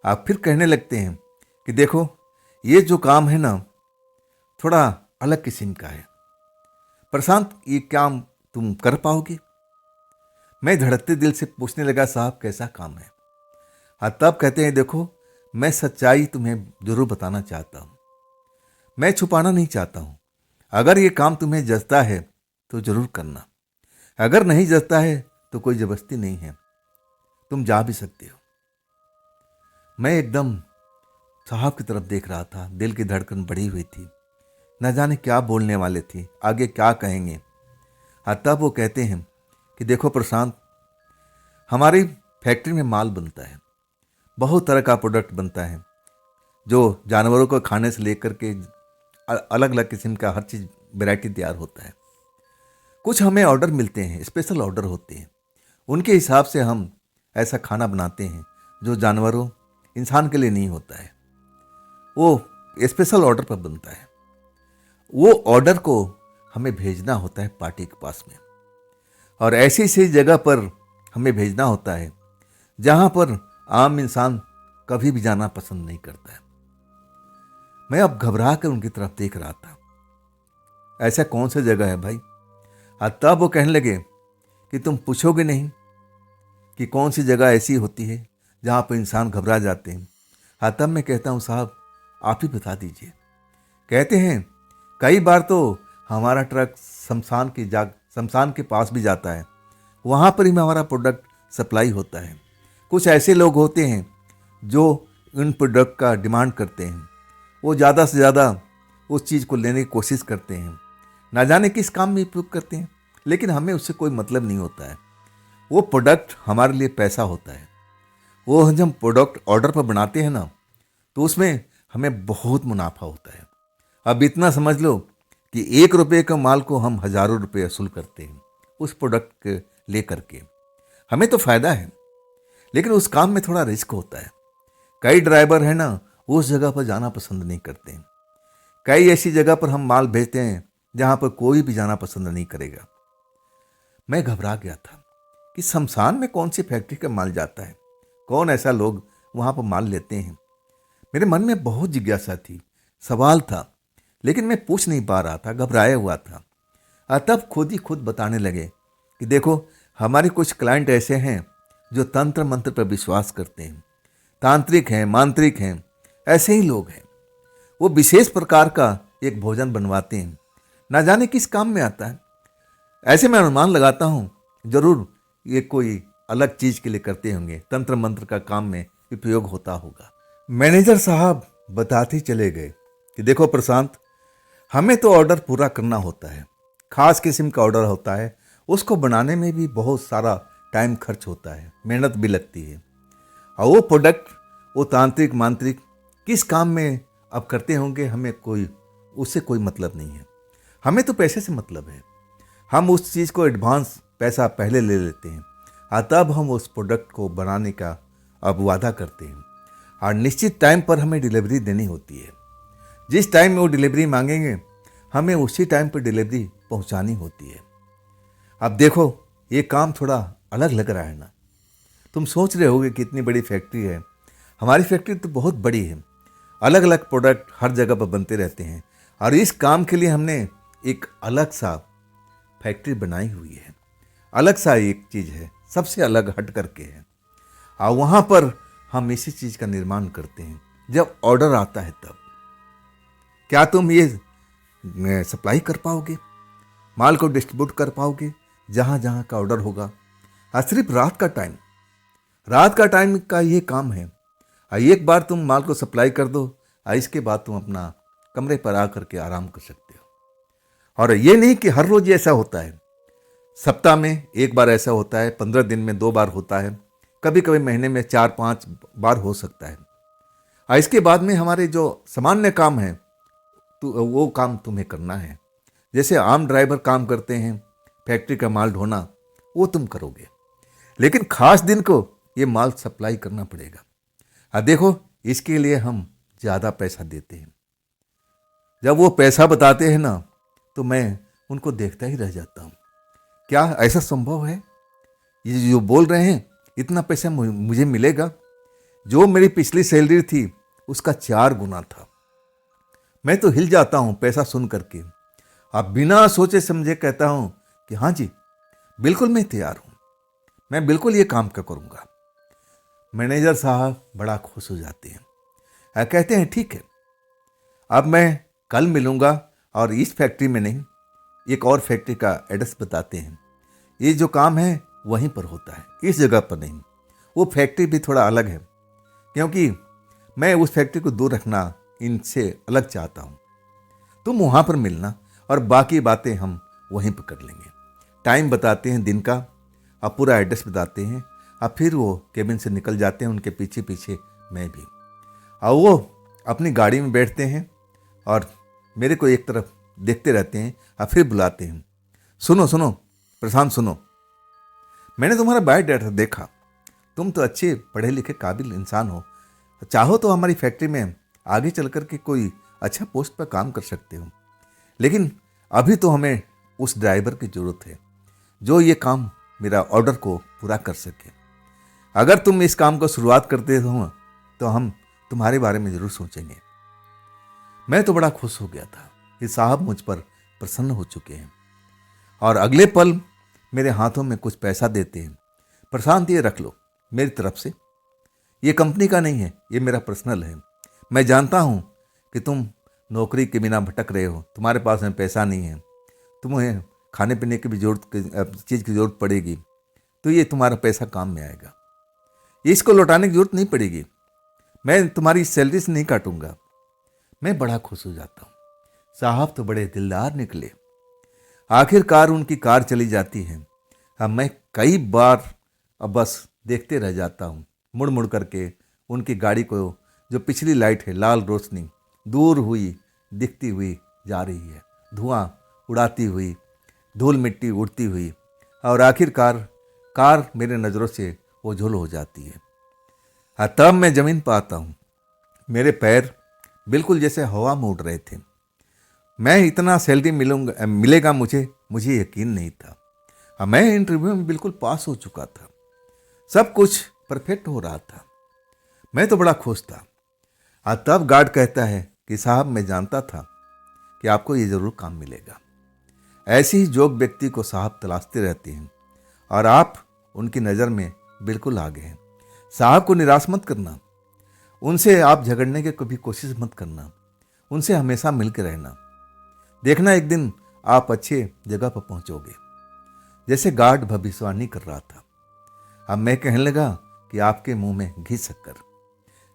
अब फिर कहने लगते हैं कि देखो, ये जो काम है ना, थोड़ा अलग किस्म का है। प्रशांत, ये काम तुम कर पाओगे? मैं धड़कते दिल से पूछने लगा, साहब कैसा काम है? तब कहते हैं, देखो मैं सच्चाई तुम्हें जरूर बताना चाहता हूं, मैं छुपाना नहीं चाहता हूं। अगर ये काम तुम्हें जचता है तो जरूर करना, अगर नहीं जचता है तो कोई जबरदस्ती नहीं है, तुम जा भी सकते हो। मैं एकदम साहब की तरफ देख रहा था, दिल की धड़कन बढ़ी हुई थी, न जाने क्या बोलने वाले थे, आगे क्या कहेंगे। तब वो कहते हैं कि देखो प्रशांत, हमारी फैक्ट्री में माल बनता है, बहुत तरह का प्रोडक्ट बनता है, जो जानवरों को खाने से लेकर के अलग अलग किस्म का हर चीज़ वैरायटी तैयार होता है। कुछ हमें ऑर्डर मिलते हैं, स्पेशल ऑर्डर होते हैं, उनके हिसाब से हम ऐसा खाना बनाते हैं जो जानवरों इंसान के लिए नहीं होता है, वो स्पेशल ऑर्डर पर बनता है। वो ऑर्डर को हमें भेजना होता है पार्टी के पास में, और ऐसी ऐसी जगह पर हमें भेजना होता है जहां पर आम इंसान कभी भी जाना पसंद नहीं करता है। मैं अब घबरा कर उनकी तरफ देख रहा था, ऐसा कौन सा जगह है भाई? तब वो कहने लगे कि तुम पूछोगे नहीं कि कौन सी जगह ऐसी होती है जहां पर इंसान घबरा जाते हैं। तब मैं कहता हूं, साहब आप ही बता दीजिए। कहते हैं, कई बार तो हमारा ट्रक शमशान के पास भी जाता है, वहाँ पर ही हमारा प्रोडक्ट सप्लाई होता है। कुछ ऐसे लोग होते हैं जो उन प्रोडक्ट का डिमांड करते हैं, वो ज़्यादा से ज़्यादा उस चीज़ को लेने की कोशिश करते हैं, ना जाने किस काम में उपयोग करते हैं, लेकिन हमें उससे कोई मतलब नहीं होता है। वो प्रोडक्ट हमारे लिए पैसा होता है। वो जब हम प्रोडक्ट ऑर्डर पर बनाते हैं ना, तो उसमें हमें बहुत मुनाफा होता है। अब इतना समझ लो कि 1 रुपये का माल को हम हज़ारों रुपये वसूल करते हैं उस प्रोडक्ट के ले करके। हमें तो फ़ायदा है, लेकिन उस काम में थोड़ा रिस्क होता है। कई ड्राइवर है ना, उस जगह पर जाना पसंद नहीं करते हैं। कई ऐसी जगह पर हम माल भेजते हैं जहाँ पर कोई भी जाना पसंद नहीं करेगा। मैं घबरा गया था कि शमशान में कौन सी फैक्ट्री का माल जाता है, कौन ऐसा लोग वहाँ पर माल लेते हैं। मेरे मन में बहुत जिज्ञासा थी, सवाल था, लेकिन मैं पूछ नहीं पा रहा था, घबराया हुआ था। तब खुद ही खुद बताने लगे कि देखो, हमारे कुछ क्लाइंट ऐसे हैं जो तंत्र मंत्र पर विश्वास करते हैं, तांत्रिक हैं, मांत्रिक हैं, ऐसे ही लोग हैं। वो विशेष प्रकार का एक भोजन बनवाते हैं, ना जाने किस काम में आता है। ऐसे मैं अनुमान लगाता हूँ जरूर ये कोई अलग चीज के लिए करते होंगे, तंत्र मंत्र का काम में उपयोग होता होगा। मैनेजर साहब बताते चले गए कि देखो प्रशांत, हमें तो ऑर्डर पूरा करना होता है, खास किस्म का ऑर्डर होता है, उसको बनाने में भी बहुत सारा टाइम खर्च होता है, मेहनत भी लगती है। और वो प्रोडक्ट, वो तांत्रिक मांत्रिक किस काम में अब करते होंगे, हमें कोई उससे कोई मतलब नहीं है। हमें तो पैसे से मतलब है। हम उस चीज़ को एडवांस पैसा पहले ले लेते हैं और तब हम उस प्रोडक्ट को बनाने का अब वादा करते हैं और निश्चित टाइम पर हमें डिलीवरी देनी होती है। जिस टाइम में वो डिलीवरी मांगेंगे हमें उसी टाइम पर डिलीवरी पहुंचानी होती है। अब देखो, ये काम थोड़ा अलग लग रहा है ना। तुम सोच रहे होगे कि इतनी बड़ी फैक्ट्री है। हमारी फैक्ट्री तो बहुत बड़ी है, अलग अलग प्रोडक्ट हर जगह पर बनते रहते हैं और इस काम के लिए हमने एक अलग सा फैक्ट्री बनाई हुई है। अलग सा एक चीज़ है, सबसे अलग हट करके है और वहाँ पर हम इसी चीज़ का निर्माण करते हैं। जब ऑर्डर आता है तब क्या तुम ये सप्लाई कर पाओगे, माल को डिस्ट्रीब्यूट कर पाओगे जहाँ जहाँ का ऑर्डर होगा? और सिर्फ रात का टाइम का ये काम है। और एक बार तुम माल को सप्लाई कर दो और इसके बाद तुम अपना कमरे पर आकर के आराम कर सकते हो। और ये नहीं कि हर रोज ऐसा होता है, सप्ताह में एक बार ऐसा होता है, 15 दिन में 2 बार होता है, कभी कभी महीने में 4-5 बार हो सकता है। और इसके बाद में हमारे जो सामान्य काम है तो वो काम तुम्हें करना है। जैसे आम ड्राइवर काम करते हैं, फैक्ट्री का माल ढोना, वो तुम करोगे, लेकिन खास दिन को ये माल सप्लाई करना पड़ेगा। और देखो, इसके लिए हम ज़्यादा पैसा देते हैं। जब वो पैसा बताते हैं ना तो मैं उनको देखता ही रह जाता हूँ। क्या ऐसा संभव है? ये जो बोल रहे हैं इतना पैसा मुझे मिलेगा? जो मेरी पिछली सैलरी थी उसका 4 गुना था। मैं तो हिल जाता हूँ पैसा सुन करके। अब बिना सोचे समझे कहता हूँ कि हाँ जी, बिल्कुल मैं तैयार हूँ, मैं बिल्कुल ये काम का करूँगा। मैनेजर साहब बड़ा खुश हो जाते हैं, कहते हैं ठीक है, अब मैं कल मिलूँगा और इस फैक्ट्री में नहीं, एक और फैक्ट्री का एड्रेस बताते हैं। ये जो काम है वहीं पर होता है, इस जगह पर नहीं। वो फैक्ट्री भी थोड़ा अलग है क्योंकि मैं उस फैक्ट्री को दूर रखना इनसे अलग चाहता हूँ। तुम वहाँ पर मिलना और बाकी बातें हम वहीं पर कर लेंगे। टाइम बताते हैं दिन का, अब पूरा एड्रेस बताते हैं, अब फिर वो केबिन से निकल जाते हैं, उनके पीछे पीछे मैं भी। और वो अपनी गाड़ी में बैठते हैं और मेरे को एक तरफ देखते रहते हैं और फिर बुलाते हैं, सुनो सुनो प्रशांत सुनो, मैंने तुम्हारा बायोडाटा देखा, तुम तो अच्छे पढ़े लिखे काबिल इंसान हो, चाहो तो हमारी फैक्ट्री में आगे चल कर के कोई अच्छा पोस्ट पर काम कर सकते हो, लेकिन अभी तो हमें उस ड्राइवर की ज़रूरत है जो ये काम मेरा ऑर्डर को पूरा कर सके। अगर तुम इस काम को शुरुआत करते हो तो हम तुम्हारे बारे में ज़रूर सोचेंगे। मैं तो बड़ा खुश हो गया था कि साहब मुझ पर प्रसन्न हो चुके हैं और अगले पल मेरे हाथों में कुछ पैसा देते हैं। प्रशांत, ये रख लो मेरी तरफ से, ये कंपनी का नहीं है, ये मेरा पर्सनल है। मैं जानता हूँ कि तुम नौकरी के बिना भटक रहे हो, तुम्हारे पास में पैसा नहीं है, तुम्हें खाने पीने की भी चीज़ की ज़रूरत पड़ेगी, तो ये तुम्हारा पैसा काम में आएगा, इसको लौटाने की ज़रूरत नहीं पड़ेगी, मैं तुम्हारी सैलरी से नहीं काटूंगा। मैं बड़ा खुश हो जाता हूँ। साहब तो बड़े दिलदार निकले। आखिरकार उनकी कार चली जाती है। अब मैं कई बार अब बस देखते रह जाता हूँ, मुड़ मुड़ करके उनकी गाड़ी को, जो पिछली लाइट है लाल रोशनी दूर हुई दिखती हुई जा रही है, धुआं उड़ाती हुई, धूल मिट्टी उड़ती हुई, और आखिरकार कार मेरे नज़रों से ओझल हो जाती है। तब मैं ज़मीन पर आता हूँ, मेरे पैर बिल्कुल जैसे हवा में उड़ रहे थे। मैं इतना सैलरी मिलेगा मुझे यकीन नहीं था। मैं इंटरव्यू में बिल्कुल पास हो चुका था, सब कुछ परफेक्ट हो रहा था, मैं तो बड़ा खुश था। तब गार्ड कहता है कि साहब, मैं जानता था कि आपको ये ज़रूर काम मिलेगा। ऐसे ही जोग व्यक्ति को साहब तलाशते रहते हैं और आप उनकी नज़र में बिल्कुल आगे हैं। साहब को निराश मत करना, उनसे आप झगड़ने की कभी कोशिश मत करना, उनसे हमेशा मिल के रहना, देखना एक दिन आप अच्छे जगह पर पहुंचोगे। जैसे गार्ड भविष्यवाणी कर रहा था। अब मैं कहने लगा कि आपके मुंह में घी शक्कर,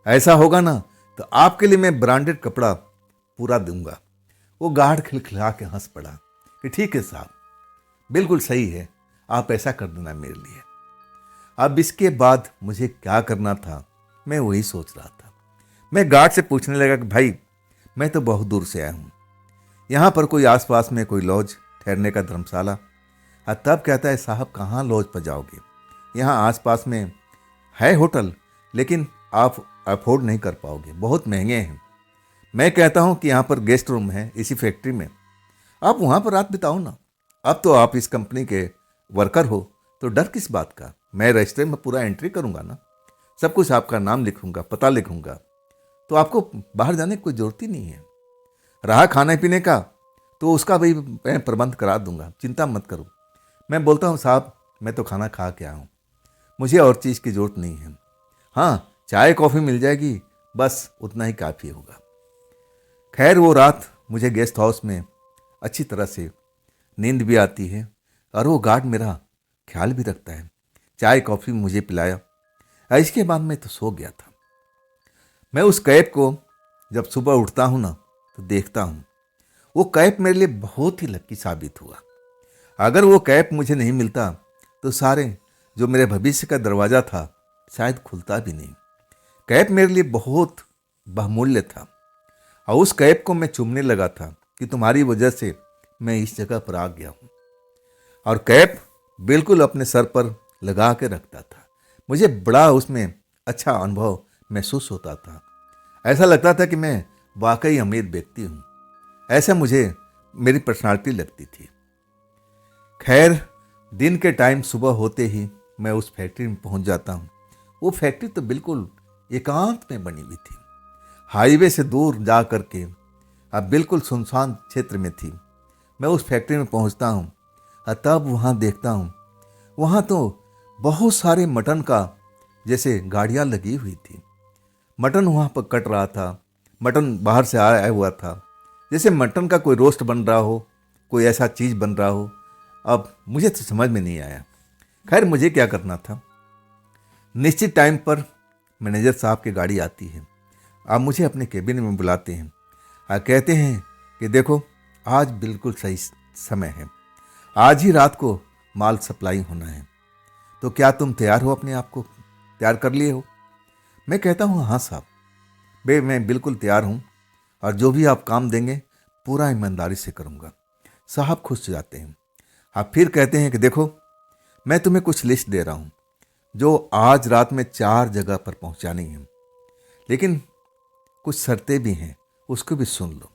ऐसा होगा ना तो आपके लिए मैं ब्रांडेड कपड़ा पूरा दूंगा। वो गार्ड खिलखिला के हंस पड़ा कि ठीक है साहब, बिल्कुल सही है, आप ऐसा कर देना मेरे लिए। अब इसके बाद मुझे क्या करना था, मैं वही सोच रहा था। मैं गार्ड से पूछने लगा कि भाई, मैं तो बहुत दूर से आया हूँ, यहाँ पर कोई आसपास में कोई लॉज, ठहरने का धर्मशाला? तब कहता है, साहब कहाँ लॉज पर जाओगे, यहाँ आसपास में है होटल, लेकिन आप अफोर्ड नहीं कर पाओगे, बहुत महंगे हैं। मैं कहता हूँ कि यहाँ पर गेस्ट रूम है इसी फैक्ट्री में, आप वहाँ पर रात बिताओ ना। अब तो आप इस कंपनी के वर्कर हो, तो डर किस बात का? मैं रजिस्टर में पूरा एंट्री करूँगा ना, सब कुछ आपका नाम लिखूँगा, पता लिखूँगा, तो आपको बाहर जाने की कोई ज़रूरत ही नहीं है। रहा खाने पीने का, तो उसका भी मैं प्रबंध करा दूंगा, चिंता मत करो। मैं बोलता हूँ, साहब मैं तो खाना खा के आया हूँ, मुझे और चीज़ की ज़रूरत नहीं है। हाँ, चाय कॉफ़ी मिल जाएगी, बस उतना ही काफ़ी होगा। खैर वो रात मुझे गेस्ट हाउस में अच्छी तरह से नींद भी आती है और वो गार्ड मेरा ख्याल भी रखता है। चाय कॉफ़ी मुझे पिलाया, इसके बाद मैं तो सो गया था। मैं उस कैब को जब सुबह उठता हूँ ना, तो देखता हूँ वो कैब मेरे लिए बहुत ही लकी साबित हुआ। अगर वो कैब मुझे नहीं मिलता तो सारे जो मेरे भविष्य का दरवाज़ा था शायद खुलता भी नहीं। कैब मेरे लिए बहुत बहुमूल्य था और उस कैब को मैं चूमने लगा था कि तुम्हारी वजह से मैं इस जगह पर आ गया हूँ। और कैब बिल्कुल अपने सर पर लगा के रखता था। मुझे बड़ा उसमें अच्छा अनुभव महसूस होता था। ऐसा लगता था कि मैं वाकई अमीर व्यक्ति हूँ, ऐसा मुझे मेरी पर्सनालिटी लगती थी। खैर दिन के टाइम सुबह होते ही मैं उस फैक्ट्री में पहुँच जाता हूँ। वो फैक्ट्री तो बिल्कुल एकांत में बनी हुई थी, हाईवे से दूर जा कर के, अब बिल्कुल सुनसान क्षेत्र में थी। मैं उस फैक्ट्री में पहुँचता हूँ और तब वहाँ देखता हूँ, वहाँ तो बहुत सारे मटन का जैसे गाड़ियाँ लगी हुई थी। मटन वहाँ पर कट रहा था, मटन बाहर से आया हुआ था, जैसे मटन का कोई रोस्ट बन रहा हो, कोई ऐसा चीज़ बन रहा हो। अब मुझे तो समझ में नहीं आया। खैर मुझे क्या करना था, निश्चित टाइम पर मैनेजर साहब की गाड़ी आती है। अब मुझे अपने केबिन में बुलाते हैं और कहते हैं कि देखो आज बिल्कुल सही समय है, आज ही रात को माल सप्लाई होना है, तो क्या तुम तैयार हो, अपने आप को तैयार कर लिए हो? मैं कहता हूँ हाँ साहब, मैं बिल्कुल तैयार हूँ और जो भी आप काम देंगे पूरा ईमानदारी से करूँगा। साहब खुश हो जाते हैं। आप फिर कहते हैं कि देखो मैं तुम्हें कुछ लिस्ट दे रहा हूँ जो आज रात में 4 जगह पर पहुँचानी है, लेकिन कुछ शर्तें भी हैं, उसको भी सुन लो।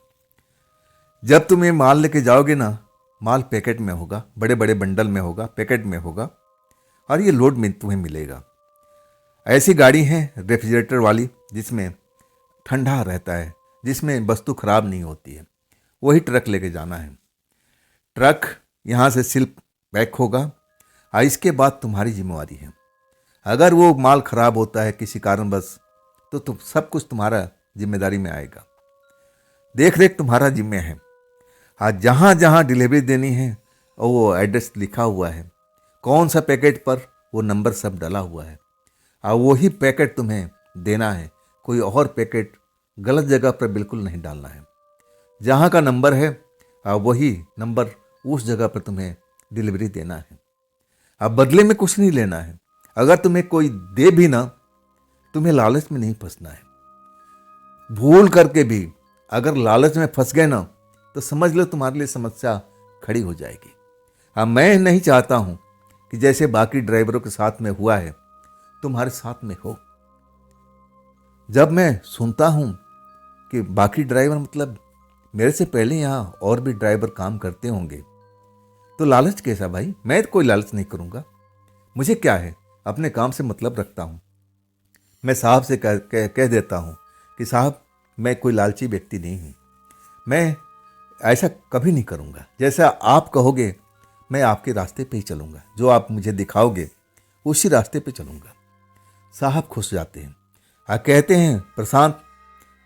जब तुम ये माल लेके जाओगे ना, माल पैकेट में होगा, बड़े बड़े बंडल में होगा, पैकेट में होगा और ये लोड में तुम्हें मिलेगा। ऐसी गाड़ी है रेफ्रिजरेटर वाली जिसमें ठंडा रहता है, जिसमें वस्तु खराब नहीं होती है, वही ट्रक लेके जाना है। ट्रक यहाँ से सिर्फ पैक होगा और इसके बाद तुम्हारी जिम्मेवारी है। अगर वो माल खराब होता है किसी कारणवश, तो तुम सब कुछ तुम्हारा जिम्मेदारी में आएगा। देख रेख तुम्हारा जिम्मे है। आज जहाँ जहाँ डिलीवरी देनी है और वो एड्रेस लिखा हुआ है, कौन सा पैकेट पर वो नंबर सब डला हुआ है, और वही पैकेट तुम्हें देना है। कोई और पैकेट गलत जगह पर बिल्कुल नहीं डालना है। जहाँ का नंबर है वही नंबर उस जगह पर तुम्हें डिलीवरी देना है। अब बदले में कुछ नहीं लेना है। अगर तुम्हें कोई दे भी ना, तुम्हें लालच में नहीं फंसना है। भूल करके भी अगर लालच में फंस गए ना, तो समझ लो तुम्हारे लिए समस्या खड़ी हो जाएगी। अब मैं नहीं चाहता हूं कि जैसे बाकी ड्राइवरों के साथ में हुआ है तुम्हारे साथ में हो। जब मैं सुनता हूं कि बाकी ड्राइवर, मतलब मेरे से पहले यहाँ और भी ड्राइवर काम करते होंगे, तो लालच कैसा भाई? मैं तो कोई लालच नहीं करूँगा। मुझे क्या है, अपने काम से मतलब रखता हूँ। मैं साहब से कह देता हूँ कि साहब मैं कोई लालची व्यक्ति नहीं हूँ, मैं ऐसा कभी नहीं करूँगा। जैसा आप कहोगे मैं आपके रास्ते पे ही चलूँगा, जो आप मुझे दिखाओगे उसी रास्ते पे चलूँगा। साहब खुश जाते हैं और कहते हैं प्रशांत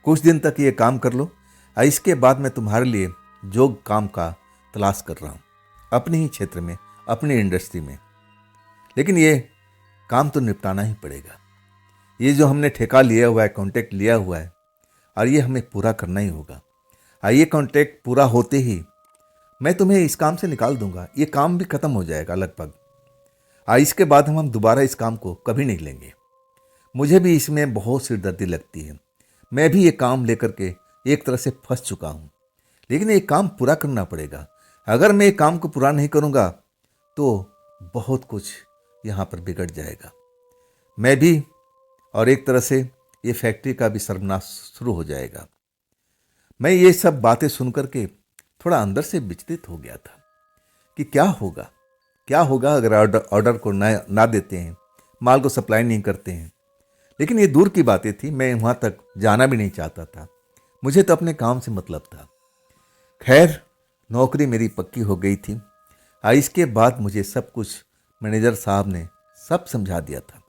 कुछ दिन तक ये काम कर लो, इसके बाद मैं तुम्हारे लिए जो काम का तलाश कर रहा हूँ अपने ही क्षेत्र में, अपनी इंडस्ट्री में, लेकिन ये काम तो निपटाना ही पड़ेगा। ये जो हमने ठेका लिया हुआ है, कॉन्ट्रैक्ट लिया हुआ है, और ये हमें पूरा करना ही होगा। और ये कॉन्ट्रैक्ट पूरा होते ही मैं तुम्हें इस काम से निकाल दूंगा, ये काम भी खत्म हो जाएगा लगभग। इसके बाद हम दोबारा इस काम को कभी नहीं लेंगे। मुझे भी इसमें बहुत सिरदर्दी लगती है। मैं भी ये काम लेकर के एक तरह से फंस चुका हूँ, लेकिन ये काम पूरा करना पड़ेगा। अगर मैं ये काम को पूरा नहीं करूँगा तो बहुत कुछ यहाँ पर बिगड़ जाएगा। मैं भी, और एक तरह से ये फैक्ट्री का भी सर्वनाश शुरू हो जाएगा। मैं ये सब बातें सुन करके थोड़ा अंदर से विचलित हो गया था कि क्या होगा अगर ऑर्डर को ना देते हैं, माल को सप्लाई नहीं करते हैं। लेकिन ये दूर की बातें थी, मैं वहाँ तक जाना भी नहीं चाहता था। मुझे तो अपने काम से मतलब था। खैर, नौकरी मेरी पक्की हो गई थी। इसके बाद मुझे सब कुछ मैनेजर साहब ने सब समझा दिया था।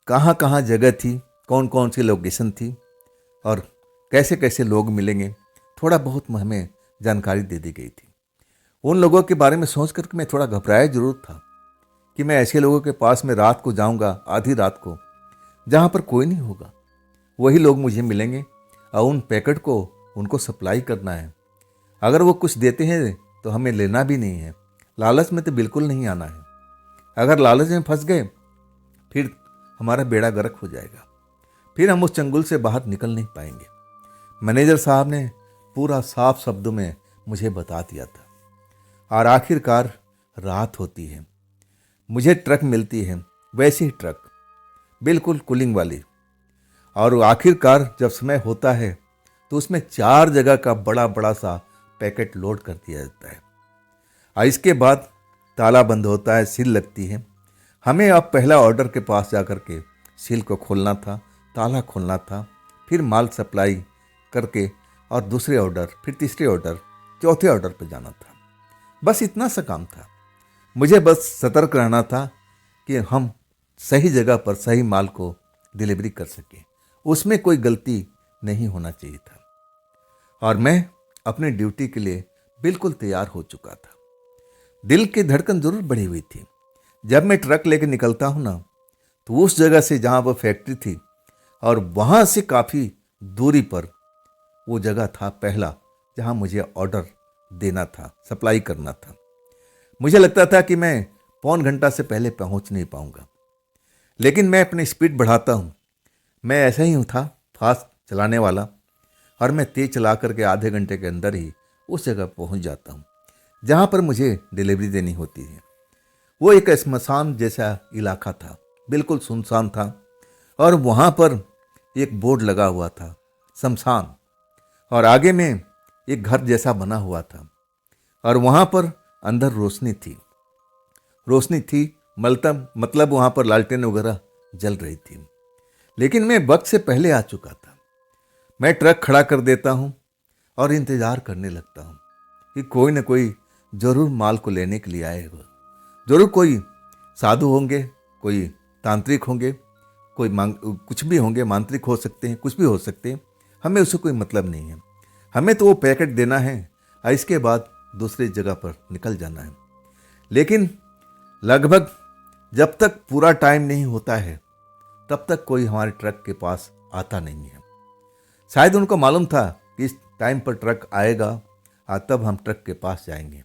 कहाँ कहाँ जगह थी, कौन कौन सी लोकेशन थी और कैसे कैसे लोग मिलेंगे, थोड़ा बहुत हमें जानकारी दे दी गई थी। उन लोगों के बारे में सोच कर मैं थोड़ा घबराया जरूर था कि मैं ऐसे लोगों के पास में रात को जाऊंगा, आधी रात को, जहाँ पर कोई नहीं होगा। वही लोग मुझे मिलेंगे और उन पैकेट को उनको सप्लाई करना है। अगर वो कुछ देते हैं तो हमें लेना भी नहीं है। लालच में तो बिल्कुल नहीं आना है। अगर लालच में फंस गए फिर हमारा बेड़ा गर्क हो जाएगा, फिर हम उस चंगुल से बाहर निकल नहीं पाएंगे। मैनेजर साहब ने पूरा साफ शब्दों में मुझे बता दिया था। और आखिरकार रात होती है, मुझे ट्रक मिलती है, वैसी ही ट्रक, बिल्कुल कूलिंग वाली। और आखिरकार जब समय होता है तो उसमें 4 जगह का बड़ा बड़ा सा पैकेट लोड कर दिया जाता है। और इसके बाद ताला बंद होता है, सील लगती है। हमें अब पहला ऑर्डर के पास जाकर के सील को खोलना था, ताला खोलना था, फिर माल सप्लाई करके और दूसरे ऑर्डर, फिर तीसरे ऑर्डर, चौथे ऑर्डर पर जाना था। बस इतना सा काम था। मुझे बस सतर्क रहना था कि हम सही जगह पर सही माल को डिलीवरी कर सकें, उसमें कोई गलती नहीं होना चाहिए था। और मैं अपनी ड्यूटी के लिए बिल्कुल तैयार हो चुका था। दिल की धड़कन जरूर बढ़ी हुई थी। जब मैं ट्रक लेकर निकलता हूँ ना, तो उस जगह से जहाँ वो फैक्ट्री थी और वहाँ से काफ़ी दूरी पर वो जगह था पहला, जहाँ मुझे ऑर्डर देना था, सप्लाई करना था। मुझे लगता था कि मैं पौन घंटा से पहले पहुँच नहीं पाऊँगा, लेकिन मैं अपनी स्पीड बढ़ाता हूँ। मैं ऐसा ही था, फास्ट चलाने वाला, और मैं तेज चला करके आधे घंटे के अंदर ही उस जगह पहुँच जाता हूँ जहाँ पर मुझे डिलीवरी देनी होती है। वो एक श्मशान जैसा इलाका था, बिल्कुल सुनसान था, और वहाँ पर एक बोर्ड लगा हुआ था, शमशान, और आगे में एक घर जैसा बना हुआ था, और वहाँ पर अंदर रोशनी थी, मतलब वहाँ पर लालटेन वगैरह जल रही थी। लेकिन मैं वक्त से पहले आ चुका था। मैं ट्रक खड़ा कर देता हूँ और इंतज़ार करने लगता हूँ कि कोई न कोई ज़रूर माल को लेने के लिए आएगा। ज़रूर कोई साधु होंगे, कोई तांत्रिक होंगे, कोई कुछ भी होंगे, मांत्रिक हो सकते हैं, कुछ भी हो सकते हैं। हमें उससे कोई मतलब नहीं है। हमें तो वो पैकेट देना है और इसके बाद दूसरी जगह पर निकल जाना है। लेकिन लगभग जब तक पूरा टाइम नहीं होता है तब तक कोई हमारे ट्रक के पास आता नहीं है। शायद उनको मालूम था कि इस टाइम पर ट्रक आएगा और तब हम ट्रक के पास जाएंगे।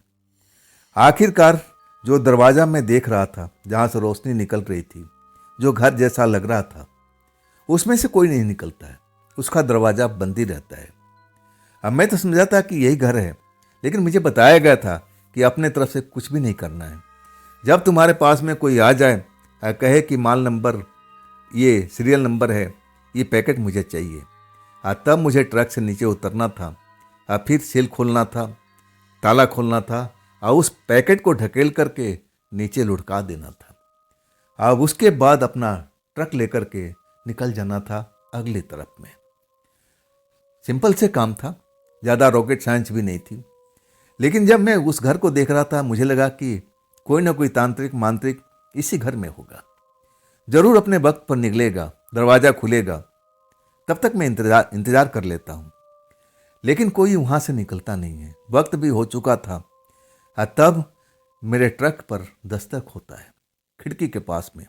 आखिरकार जो दरवाज़ा मैं देख रहा था, जहाँ से रोशनी निकल रही थी, जो घर जैसा लग रहा था, उसमें से कोई नहीं निकलता है, उसका दरवाज़ा बंद ही रहता है। अब मैं तो समझा था कि यही घर है, लेकिन मुझे बताया गया था कि अपने तरफ से कुछ भी नहीं करना है। जब तुम्हारे पास में कोई आ जाए और कहे कि माल नंबर, ये सीरियल नंबर है, ये पैकेट मुझे चाहिए, और तब मुझे ट्रक से नीचे उतरना था और फिर सील खोलना था, ताला खोलना था और उस पैकेट को ढकेल करके नीचे लुढ़का देना था। अब उसके बाद अपना ट्रक लेकर के निकल जाना था अगली तरफ में। सिंपल से काम था, ज़्यादा रॉकेट साइंस भी नहीं थी। लेकिन जब मैं उस घर को देख रहा था, मुझे लगा कि कोई ना कोई तांत्रिक मांत्रिक इसी घर में होगा, जरूर अपने वक्त पर निकलेगा, दरवाज़ा खुलेगा। तब तक मैं इंतज़ार कर लेता हूँ, लेकिन कोई वहाँ से निकलता नहीं है। वक्त भी हो चुका था और तब मेरे ट्रक पर दस्तक होता है खिड़की के पास में।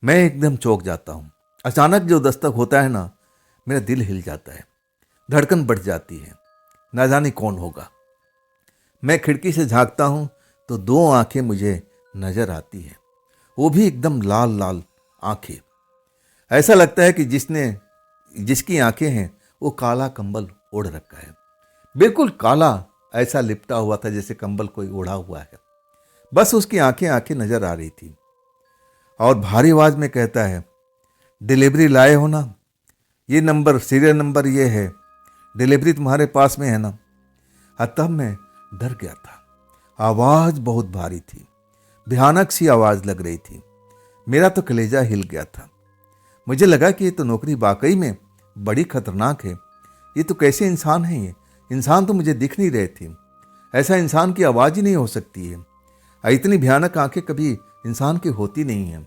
मैं एकदम चौंक जाता हूँ। अचानक जो दस्तक होता है ना, मेरा दिल हिल जाता है, धड़कन बढ़ जाती है, ना जाने कौन होगा। मैं खिड़की से झांकता हूँ तो दो आंखें मुझे नजर आती है, वो भी एकदम लाल लाल आंखें। ऐसा लगता है कि जिसकी आंखें हैं वो काला कंबल ओढ़ रखा है, बिल्कुल काला, ऐसा लिपटा हुआ था जैसे कंबल कोई ओढ़ा हुआ है। बस उसकी आंखें आंखें नजर आ रही थी और भारी आवाज में कहता है, डिलीवरी लाए हो ना, ये नंबर, सीरियल नंबर ये है, डिलीवरी तुम्हारे पास में है ना। तब मैं डर गया था। आवाज बहुत भारी थी, भयानक सी आवाज लग रही थी। मेरा तो कलेजा हिल गया था। मुझे लगा कि ये तो नौकरी वाकई में बड़ी खतरनाक है। ये तो कैसे इंसान है, ये इंसान तो मुझे दिख नहीं रहे थे। ऐसा इंसान की आवाज ही नहीं हो सकती है। इतनी भयानक आंखें कभी इंसान की होती नहीं है।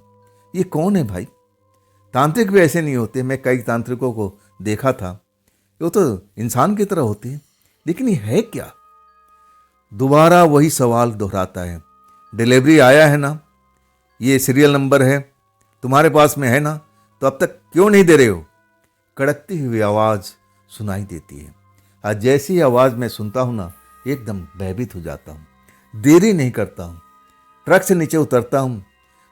ये कौन है भाई? तांत्रिक भी ऐसे नहीं होते। मैं कई तांत्रिकों को देखा था, वो तो इंसान की तरह होते हैं, लेकिन ये है क्या? दोबारा वही सवाल दोहराता है, डिलीवरी आया है ना, ये सीरियल नंबर है, तुम्हारे पास में है ना, तो अब तक क्यों नहीं दे रहे हो? कड़कती हुई आवाज सुनाई देती है। आज जैसी आवाज मैं सुनता हूं ना, एकदम भयभीत हो जाता हूं। देरी नहीं करता हूं, ट्रक से नीचे उतरता हूं।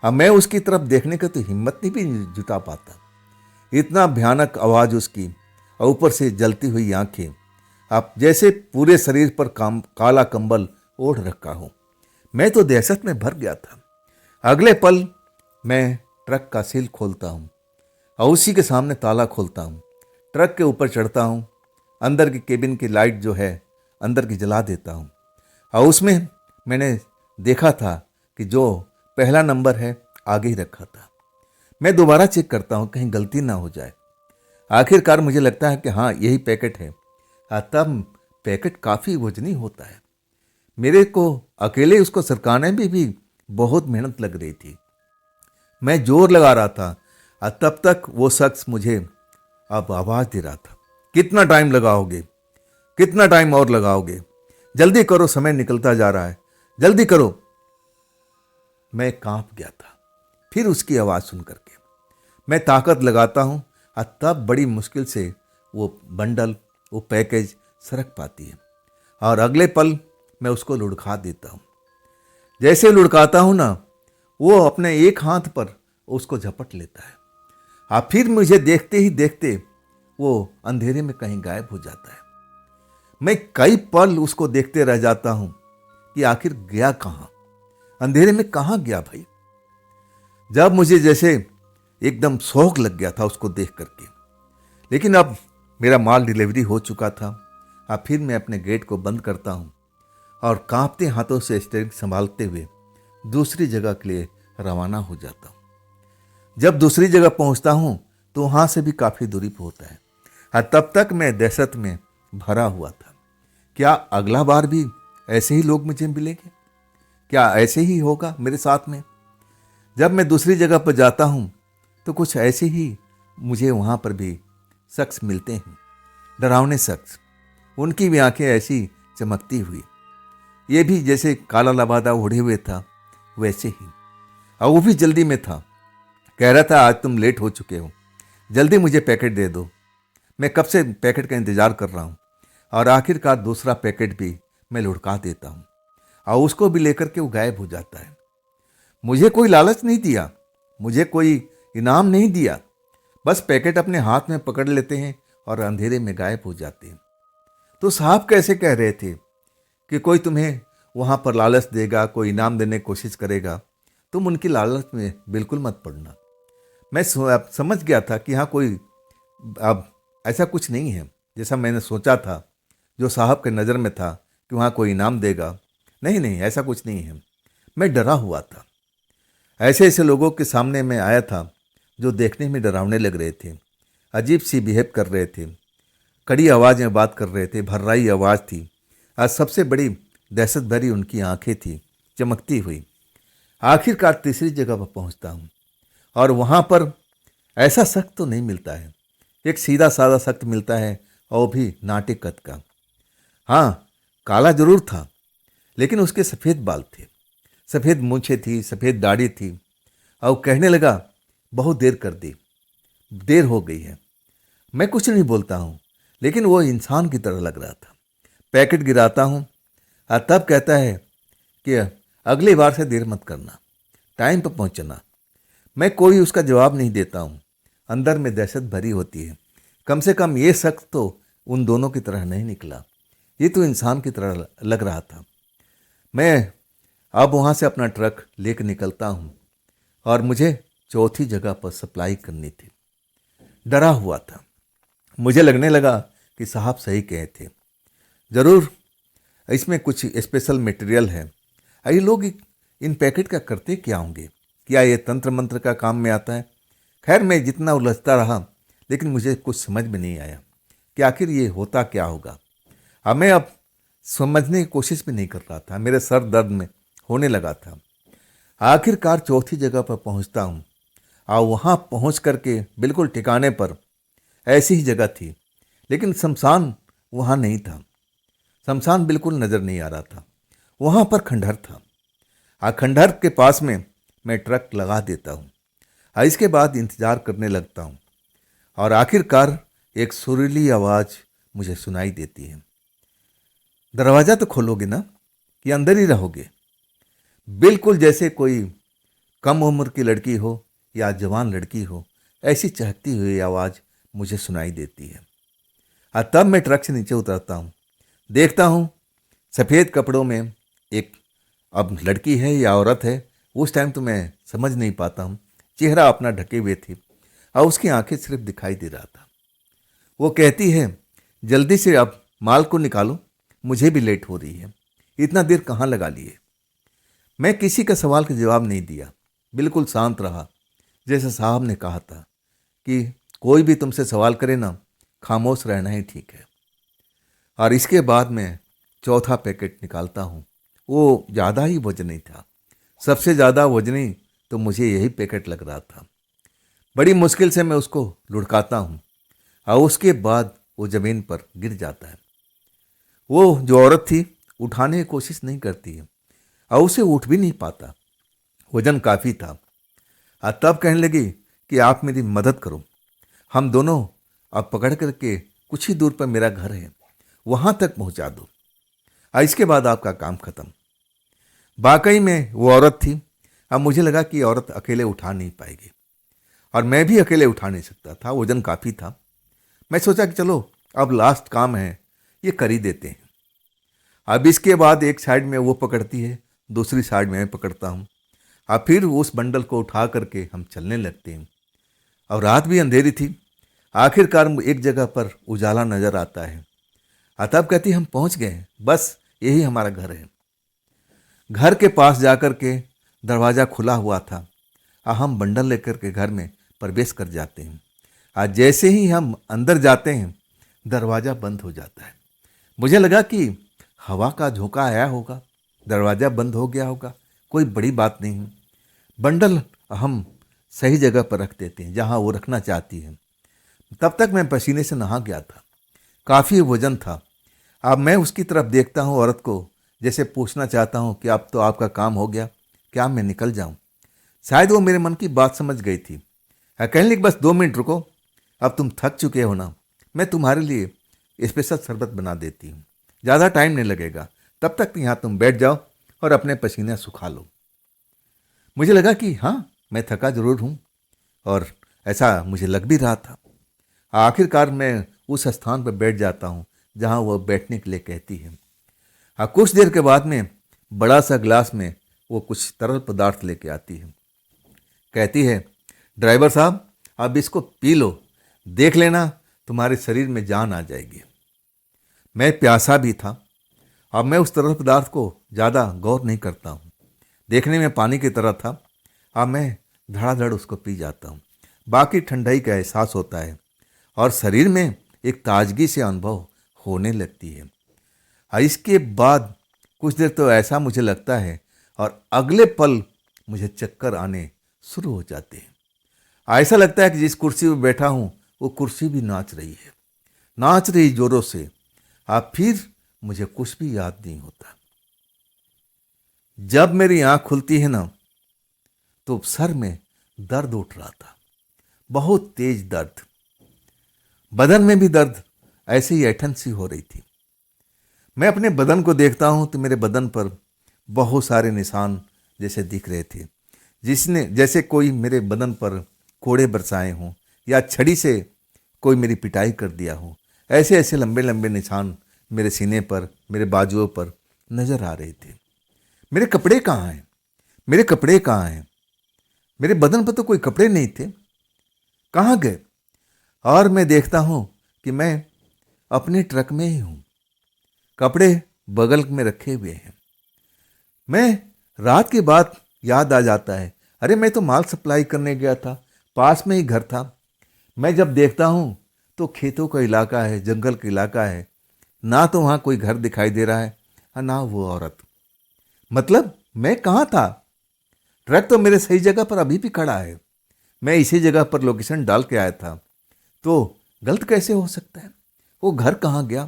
अब मैं उसकी तरफ देखने का तो हिम्मत नहीं भी जुटा पाता। इतना भयानक आवाज उसकी, और ऊपर से जलती हुई आंखें। अब जैसे पूरे शरीर पर काला कंबल ओढ़ रखा हो। मैं तो दहशत में भर गया था। अगले पल मैं ट्रक का सील खोलता हूं और उसी के सामने ताला खोलता हूं। ट्रक के ऊपर चढ़ता हूं, अंदर की केबिन की लाइट जो है अंदर की जला देता हूं। और उसमें मैंने देखा था कि जो पहला नंबर है आगे ही रखा था। मैं दोबारा चेक करता हूं कहीं गलती ना हो जाए। आखिरकार मुझे लगता है कि हाँ, यही पैकेट है। तब पैकेट काफ़ी वजनी होता है। मेरे को अकेले उसको सरकाने में भी बहुत मेहनत लग रही थी। मैं जोर लगा रहा था और तब तक वो शख्स मुझे अब आवाज़ दे रहा था, कितना टाइम लगाओगे, कितना टाइम और लगाओगे, जल्दी करो, समय निकलता जा रहा है, जल्दी करो। मैं कांप गया था फिर उसकी आवाज़ सुन करके। मैं ताकत लगाता हूँ और तब बड़ी मुश्किल से वो बंडल, वो पैकेज सरक पाती है और अगले पल मैं उसको लुढ़का देता हूँ। जैसे लुढ़काता हूँ ना, वो अपने एक हाथ पर उसको झपट लेता है और फिर मुझे देखते ही देखते वो अंधेरे में कहीं गायब हो जाता है। मैं कई पल उसको देखते रह जाता हूँ कि आखिर गया कहाँ, अंधेरे में कहाँ गया भाई। जब मुझे जैसे एकदम शौक लग गया था उसको देख करके। लेकिन अब मेरा माल डिलीवरी हो चुका था। अब फिर मैं अपने गेट को बंद करता हूँ और कांपते हाथों से स्टीयरिंग संभालते हुए दूसरी जगह के लिए रवाना हो जाता हूँ। जब दूसरी जगह पहुँचता हूँ तो वहाँ से भी काफ़ी दूरी पर होता है और तब तक मैं दहशत में भरा हुआ था। क्या अगला बार भी ऐसे ही लोग मुझे मिलेंगे? क्या ऐसे ही होगा मेरे साथ में? जब मैं दूसरी जगह पर जाता हूँ तो कुछ ऐसे ही मुझे वहाँ पर भी शख्स मिलते हैं, डरावने शख्स। उनकी भी आंखें ऐसी चमकती हुई, ये भी जैसे काला लबादा ओढ़े हुए था वैसे ही, और वो भी जल्दी में था। कह रहा था, आज तुम लेट हो चुके हो, जल्दी मुझे पैकेट दे दो, मैं कब से पैकेट का इंतज़ार कर रहा हूँ। और आखिरकार दूसरा पैकेट भी मैं लुढ़का देता हूँ और उसको भी लेकर के वो गायब हो जाता है। मुझे कोई लालच नहीं दिया, मुझे कोई इनाम नहीं दिया, बस पैकेट अपने हाथ में पकड़ लेते हैं और अंधेरे में गायब हो जाते हैं। तो साहब कैसे कह रहे थे कि कोई तुम्हें वहाँ पर लालच देगा, कोई इनाम देने की कोशिश करेगा, तुम उनकी लालच में बिल्कुल मत पड़ना। मैं समझ गया था कि हाँ, कोई अब ऐसा कुछ नहीं है जैसा मैंने सोचा था, जो साहब के नज़र में था कि वहाँ कोई इनाम देगा। नहीं नहीं, ऐसा कुछ नहीं है। मैं डरा हुआ था। ऐसे ऐसे लोगों के सामने मैं आया था जो देखने में डरावने लग रहे थे, अजीब सी बिहेव कर रहे थे, कड़ी आवाज़ में बात कर रहे थे, भर्राई आवाज़ थी। आज सबसे बड़ी दहशत भरी उनकी आंखें थी चमकती हुई। आखिरकार तीसरी जगह पर पहुंचता हूं और वहां पर ऐसा सख्त तो नहीं मिलता है, एक सीधा साधा सख्त मिलता है और भी नाटे कद का। हाँ, काला जरूर था लेकिन उसके सफ़ेद बाल थे, सफ़ेद मूछें थी, सफ़ेद दाढ़ी थी। और कहने लगा, बहुत देर कर दी, देर हो गई है। मैं कुछ नहीं बोलता हूँ लेकिन वो इंसान की तरह लग रहा था। पैकेट गिराता हूँ तब कहता है कि अगली बार से देर मत करना, टाइम पर पहुंचना। मैं कोई उसका जवाब नहीं देता हूँ। अंदर में दहशत भरी होती है। कम से कम ये शख्स तो उन दोनों की तरह नहीं निकला, ये तो इंसान की तरह लग रहा था। मैं अब वहाँ से अपना ट्रक लेकर निकलता हूँ और मुझे चौथी जगह पर सप्लाई करनी थी। डरा हुआ था। मुझे लगने लगा कि साहब सही कहे थे, ज़रूर इसमें कुछ स्पेशल मटेरियल है। ये लोग इन पैकेट का करते क्या होंगे? क्या ये तंत्र मंत्र का काम में आता है? खैर, मैं जितना उलझता रहा, लेकिन मुझे कुछ समझ में नहीं आया कि आखिर ये होता क्या होगा। मैं अब समझने की कोशिश भी नहीं कर रहा था। मेरे सर दर्द में होने लगा था। आखिरकार चौथी जगह पर पहुंचता हूँ और वहाँ पहुँच करके बिल्कुल ठिकाने पर ऐसी ही जगह थी, लेकिन शमशान वहाँ नहीं था। शमशान बिल्कुल नज़र नहीं आ रहा था। वहाँ पर खंडहर था। खंडहर के पास में मैं ट्रक लगा देता हूँ। इसके बाद इंतज़ार करने लगता हूँ और आखिरकार एक सुरीली आवाज़ मुझे सुनाई देती है, दरवाज़ा तो खोलोगे ना कि अंदर ही रहोगे? बिल्कुल जैसे कोई कम उम्र की लड़की हो या जवान लड़की हो, ऐसी चहकती हुई आवाज़ मुझे सुनाई देती है। तब मैं ट्रक से नीचे उतरता हूँ। देखता हूँ सफ़ेद कपड़ों में एक, अब लड़की है या औरत है उस टाइम तो मैं समझ नहीं पाता हूँ, चेहरा अपना ढके हुए थी और उसकी आंखें सिर्फ दिखाई दे रहा था। वो कहती है, जल्दी से अब माल को निकालो, मुझे भी लेट हो रही है, इतना देर कहाँ लगा लिए? मैं किसी का सवाल का जवाब नहीं दिया, बिल्कुल शांत रहा। जैसे साहब ने कहा था कि कोई भी तुमसे सवाल करे ना, खामोश रहना ही ठीक है। और इसके बाद मैं चौथा पैकेट निकालता हूँ। वो ज़्यादा ही वजनी था, सबसे ज़्यादा वजनी तो मुझे यही पैकेट लग रहा था। बड़ी मुश्किल से मैं उसको लुढ़काता हूँ और उसके बाद वो ज़मीन पर गिर जाता है। वो जो औरत थी उठाने की कोशिश नहीं करती है और उसे उठ भी नहीं पाता, वजन काफ़ी था। तब कहने लगी कि आप मेरी मदद करो, हम दोनों अब पकड़ करके कुछ ही दूर पर मेरा घर है, वहाँ तक पहुँचा दो, इसके बाद आपका काम खत्म। वाकई में वो औरत थी। अब मुझे लगा कि औरत अकेले उठा नहीं पाएगी और मैं भी अकेले उठा नहीं सकता था, वजन काफ़ी था। मैं सोचा कि चलो अब लास्ट काम है, ये कर ही देते हैं। अब इसके बाद एक साइड में वो पकड़ती है, दूसरी साइड में मैं पकड़ता हूँ और फिर उस बंडल को उठा करके हम चलने लगते हैं। और रात भी अंधेरी थी। आखिरकार एक जगह पर उजाला नज़र आता है। तब कहती हम पहुँच गए, बस यही हमारा घर है। घर के पास जाकर के दरवाज़ा खुला हुआ था और हम बंडल लेकर के घर में प्रवेश कर जाते हैं। आज जैसे ही हम अंदर जाते हैं दरवाज़ा बंद हो जाता है। मुझे लगा कि हवा का झोंका आया होगा, दरवाज़ा बंद हो गया होगा, कोई बड़ी बात नहीं है। बंडल हम सही जगह पर रख देते हैं जहाँ वो रखना चाहती है। तब तक मैं पसीने से नहा गया था, काफ़ी वजन था। अब मैं उसकी तरफ देखता हूँ, औरत को, जैसे पूछना चाहता हूँ कि अब तो आपका काम हो गया, क्या मैं निकल जाऊँ? शायद वो मेरे मन की बात समझ गई थी। कहने लगी बस 2 मिनट रुको, अब तुम थक चुके हो ना, मैं तुम्हारे लिए स्पेशल शरबत बना देती हूँ, ज़्यादा टाइम नहीं लगेगा, तब तक यहाँ तुम बैठ जाओ और अपने पसीने सुखा लो। मुझे लगा कि हाँ, मैं थका जरूर हूँ और ऐसा मुझे लग भी रहा था। आखिरकार मैं उस स्थान पर बैठ जाता हूँ जहाँ वह बैठने के लिए कहती है। कुछ देर के बाद में बड़ा सा गिलास में वो कुछ तरल पदार्थ लेके आती है। कहती है, ड्राइवर साहब अब इसको पी लो, देख लेना तुम्हारे शरीर में जान आ जाएगी। मैं प्यासा भी था। अब मैं उस तरल पदार्थ को ज़्यादा गौर नहीं करता हूँ, देखने में पानी की तरह था। अब मैं धड़ाधड़ उसको पी जाता हूँ। बाकी ठंडाई का एहसास होता है और शरीर में एक ताजगी से अनुभव होने लगती है। इसके बाद कुछ देर तो ऐसा मुझे लगता है और अगले पल मुझे चक्कर आने शुरू हो जाते हैं। ऐसा लगता है कि जिस कुर्सी पर बैठा हूँ वो कुर्सी भी नाच रही है, नाच रही जोरों से। फिर मुझे कुछ भी याद नहीं होता। जब मेरी आँख खुलती है ना तो सर में दर्द उठ रहा था, बहुत तेज दर्द, बदन में भी दर्द, ऐसे ही ऐठन सी हो रही थी। मैं अपने बदन को देखता हूँ तो मेरे बदन पर बहुत सारे निशान जैसे दिख रहे थे, जिसने जैसे कोई मेरे बदन पर कोड़े बरसाए हों या छड़ी से कोई मेरी पिटाई कर दिया हो। ऐसे ऐसे लंबे लंबे निशान मेरे सीने पर, मेरे बाजुओं पर नजर आ रहे थे। मेरे कपड़े कहाँ हैं? मेरे कपड़े कहाँ हैं? मेरे बदन पर तो कोई कपड़े नहीं थे, कहाँ गए? और मैं देखता हूँ कि मैं अपने ट्रक में ही हूँ, कपड़े बगल में रखे हुए हैं। मैं रात की बात याद आ जाता है, अरे मैं तो माल सप्लाई करने गया था, पास में ही घर था। मैं जब देखता हूँ तो खेतों का इलाका है, जंगल का इलाका है, ना तो वहाँ कोई घर दिखाई दे रहा है और ना वो औरत। मतलब मैं कहाँ था? ट्रक तो मेरे सही जगह पर अभी भी खड़ा है, मैं इसी जगह पर लोकेशन डाल के आया था, तो गलत कैसे हो सकता है? वो घर कहाँ गया?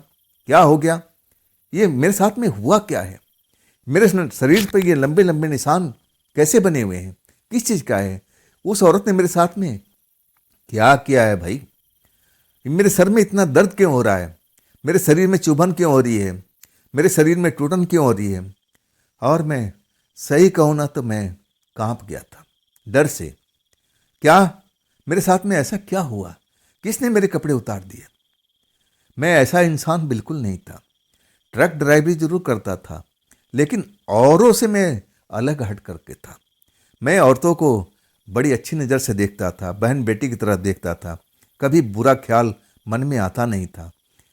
क्या हो गया? ये मेरे साथ में हुआ क्या है? मेरे शरीर पर ये लंबे लंबे निशान कैसे बने हुए हैं? किस चीज़ का है? उस औरत ने मेरे साथ में क्या किया है भाई? मेरे सर में इतना दर्द क्यों हो रहा है? मेरे शरीर में चुभन क्यों हो रही है? मेरे शरीर में टूटन क्यों हो रही है? और मैं सही कहूँ ना तो मैं कांप गया था डर से। क्या मेरे साथ में ऐसा क्या हुआ? किसने मेरे कपड़े उतार दिए? मैं ऐसा इंसान बिल्कुल नहीं था। ट्रक ड्राइवरी जरूर करता था, लेकिन औरों से मैं अलग हट करके था। मैं औरतों को बड़ी अच्छी नज़र से देखता था, बहन बेटी की तरह देखता था। कभी बुरा ख्याल मन में आता नहीं था।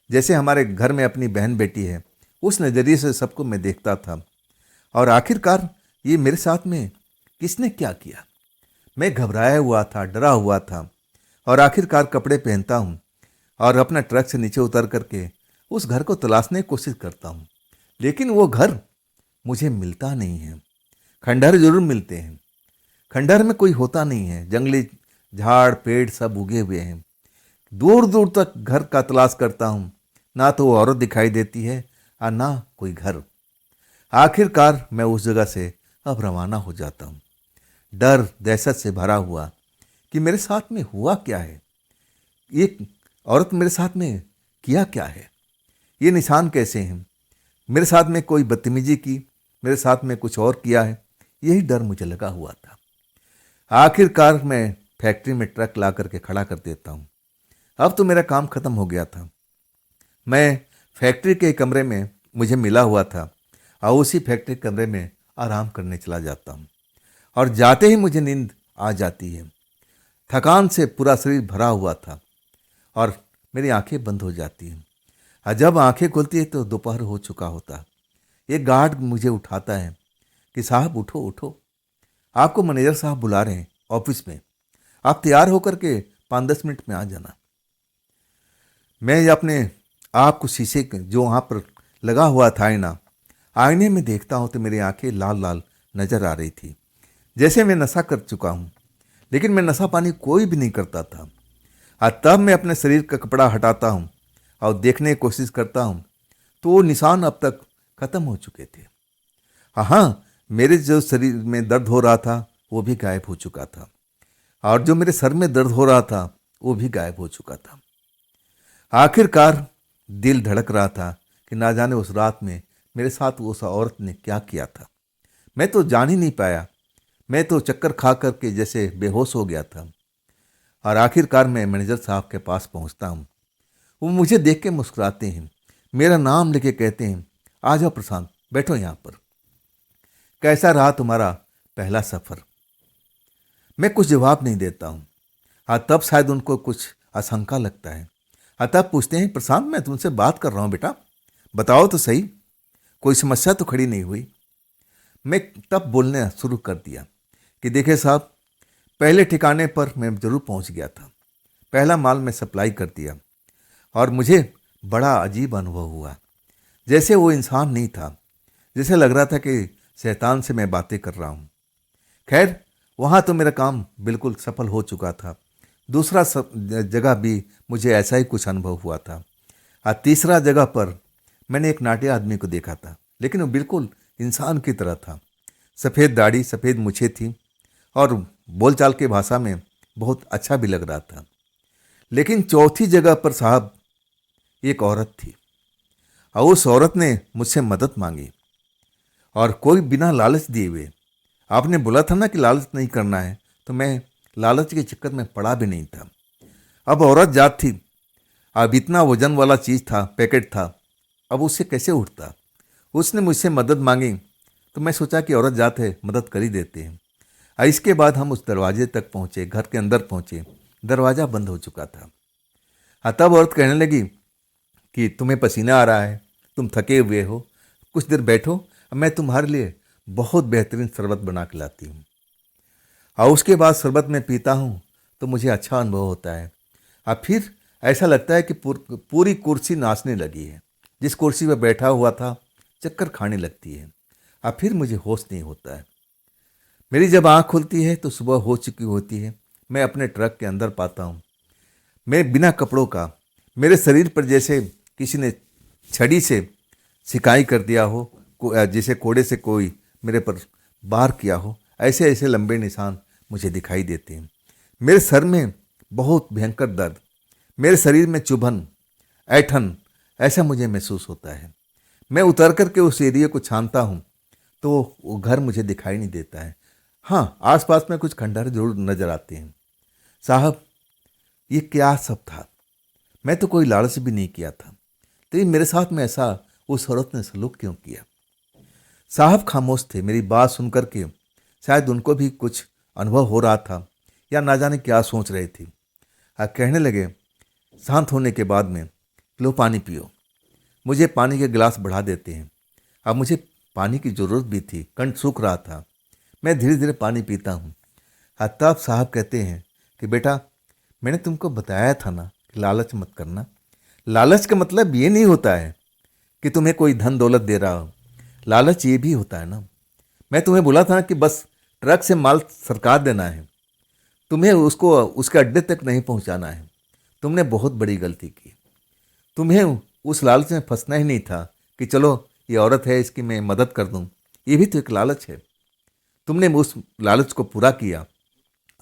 जैसे हमारे घर में अपनी बहन बेटी है, उस नज़रिए से सबको मैं देखता था। और आखिरकार ये मेरे साथ में किसने क्या किया? मैं घबराया हुआ था, डरा हुआ था, और आखिरकार कपड़े पहनता हूँ और अपना ट्रक से नीचे उतर करके उस घर को तलाशने की कोशिश करता हूँ, लेकिन वो घर मुझे मिलता नहीं है। खंडहर जरूर मिलते हैं, खंडहर में कोई होता नहीं है। जंगली झाड़ पेड़ सब उगे हुए हैं। दूर दूर तक घर का तलाश करता हूँ, ना तो वो औरत दिखाई देती है और ना कोई घर। आखिरकार मैं उस जगह से अब रवाना हो जाता हूँ, डर दहशत से भरा हुआ कि मेरे साथ में हुआ क्या है, ये औरत मेरे साथ में किया क्या है, ये निशान कैसे हैं, मेरे साथ में कोई बदतमीजी की, मेरे साथ में कुछ और किया है, यही डर मुझे लगा हुआ था। आखिरकार मैं फैक्ट्री में ट्रक ला करके खड़ा कर देता हूँ। अब तो मेरा काम खत्म हो गया था। मैं फैक्ट्री के कमरे में मुझे मिला हुआ था और उसी फैक्ट्री कमरे में आराम करने चला जाता हूँ, और जाते ही मुझे नींद आ जाती है। थकान से पूरा शरीर भरा हुआ था और मेरी आंखें बंद हो जाती हैं। और जब आंखें खुलती है तो दोपहर हो चुका होता। एक गार्ड मुझे उठाता है कि साहब उठो उठो, आपको मैनेजर साहब बुला रहे हैं ऑफिस में, आप तैयार होकर के 5-10 मिनट में आ जाना। मैं अपने आप को शीशे के जो वहाँ पर लगा हुआ था आईने में देखता हूँ तो मेरी आंखें लाल लाल नजर आ रही थी, जैसे मैं नशा कर चुका हूँ। लेकिन मैं नशा पानी कोई भी नहीं करता था। और तब मैं अपने शरीर का कपड़ा हटाता हूँ और देखने की कोशिश करता हूँ तो वो निशान अब तक खत्म हो चुके थे। हाँ, मेरे जो शरीर में दर्द हो रहा था वो भी गायब हो चुका था, और जो मेरे सर में दर्द हो रहा था वो भी गायब हो चुका था। आखिरकार दिल धड़क रहा था कि ना जाने उस रात में मेरे साथ उस औरत ने क्या किया था। मैं तो जान ही नहीं पाया, मैं तो चक्कर खा करके जैसे बेहोश हो गया था। और आखिरकार मैं मैनेजर साहब के पास पहुंचता हूं। वो मुझे देख के मुस्कुराते हैं, मेरा नाम लेके कहते हैं, आ जाओ प्रशांत, बैठो यहाँ पर, कैसा रहा तुम्हारा पहला सफर? मैं कुछ जवाब नहीं देता हूँ। हाँ, तब शायद उनको कुछ आशंका लगता है। हाँ, तब पूछते हैं, प्रशांत मैं तुमसे बात कर रहा हूँ बेटा, बताओ तो सही, कोई समस्या तो खड़ी नहीं हुई? मैं तब बोलने शुरू कर दिया कि देखिए साहब, पहले ठिकाने पर मैं जरूर पहुंच गया था, पहला माल मैं सप्लाई कर दिया, और मुझे बड़ा अजीब अनुभव हुआ। जैसे वो इंसान नहीं था, जैसे लग रहा था कि शैतान से मैं बातें कर रहा हूँ। खैर, वहाँ तो मेरा काम बिल्कुल सफल हो चुका था। दूसरा जगह भी मुझे ऐसा ही कुछ अनुभव हुआ था। और तीसरा जगह पर मैंने एक नाटे आदमी को देखा था, लेकिन वो बिल्कुल इंसान की तरह था। सफ़ेद दाढ़ी, सफ़ेद मूछें थी, और बोलचाल की भाषा में बहुत अच्छा भी लग रहा था। लेकिन चौथी जगह पर साहब एक औरत थी, और उस औरत ने मुझसे मदद मांगी, और कोई बिना लालच दिए हुए। आपने बोला था ना कि लालच नहीं करना है, तो मैं लालच के चक्कर में पड़ा भी नहीं था। अब औरत जात थी, अब इतना वजन वाला चीज़ था, पैकेट था, अब उससे कैसे उठता। उसने मुझसे मदद मांगी, तो मैं सोचा कि औरत जात है, मदद कर ही देते हैं। इसके बाद हम उस दरवाजे तक पहुँचे, घर के अंदर पहुँचे, दरवाज़ा बंद हो चुका था। तब औरत कहने लगी कि तुम्हें पसीना आ रहा है, तुम थके हुए हो, कुछ देर बैठो, मैं तुम्हारे लिए बहुत बेहतरीन शरबत बना के लाती हूँ। और उसके बाद शरबत में पीता हूँ तो मुझे अच्छा अनुभव होता है। और फिर ऐसा लगता है कि पूरी कुर्सी नाचने लगी है, जिस कुर्सी पर बैठा हुआ था चक्कर खाने लगती है। और फिर मुझे होश नहीं होता है। मेरी जब आँख खुलती है तो सुबह हो चुकी होती है। मैं अपने ट्रक के अंदर पाता हूँ, मैं बिना कपड़ों का, मेरे शरीर पर जैसे किसी ने छड़ी से सिकाई कर दिया हो, जैसे कोड़े से कोई मेरे पर वार किया हो, ऐसे ऐसे लंबे निशान मुझे दिखाई देते हैं। मेरे सर में बहुत भयंकर दर्द, मेरे शरीर में चुभन, ऐठन, ऐसा मुझे महसूस होता है। मैं उतर कर के उस एरिया को छानता हूँ तो वो घर मुझे दिखाई नहीं देता है। हाँ, आसपास में कुछ खंडहर जरूर नजर आते हैं। साहब, ये क्या सब था? मैं तो कोई लालच भी नहीं किया था, तो ये मेरे साथ में ऐसा उस औरत ने सलूक क्यों किया? साहब खामोश थे। मेरी बात सुनकर के शायद उनको भी कुछ अनुभव हो रहा था, या ना जाने क्या सोच रहे थे। कहने लगे शांत होने के बाद में, लो पानी पियो। मुझे पानी के गिलास बढ़ा देते हैं। अब मुझे पानी की ज़रूरत भी थी, कंठ सूख रहा था। मैं धीरे धीरे पानी पीता हूँ। तब साहब कहते हैं कि बेटा, मैंने तुमको बताया था ना कि लालच मत करना। लालच का मतलब ये नहीं होता है कि तुम्हें कोई धन दौलत दे रहा हो। लालच ये भी होता है ना, मैं तुम्हें बोला था ना कि बस ट्रक से माल सरकार देना है, तुम्हें उसको उसके अड्डे तक नहीं पहुंचाना है। तुमने बहुत बड़ी गलती की। तुम्हें उस लालच में फंसना ही नहीं था कि चलो ये औरत है, इसकी मैं मदद कर दूं। ये भी तो एक लालच है। तुमने उस लालच को पूरा किया।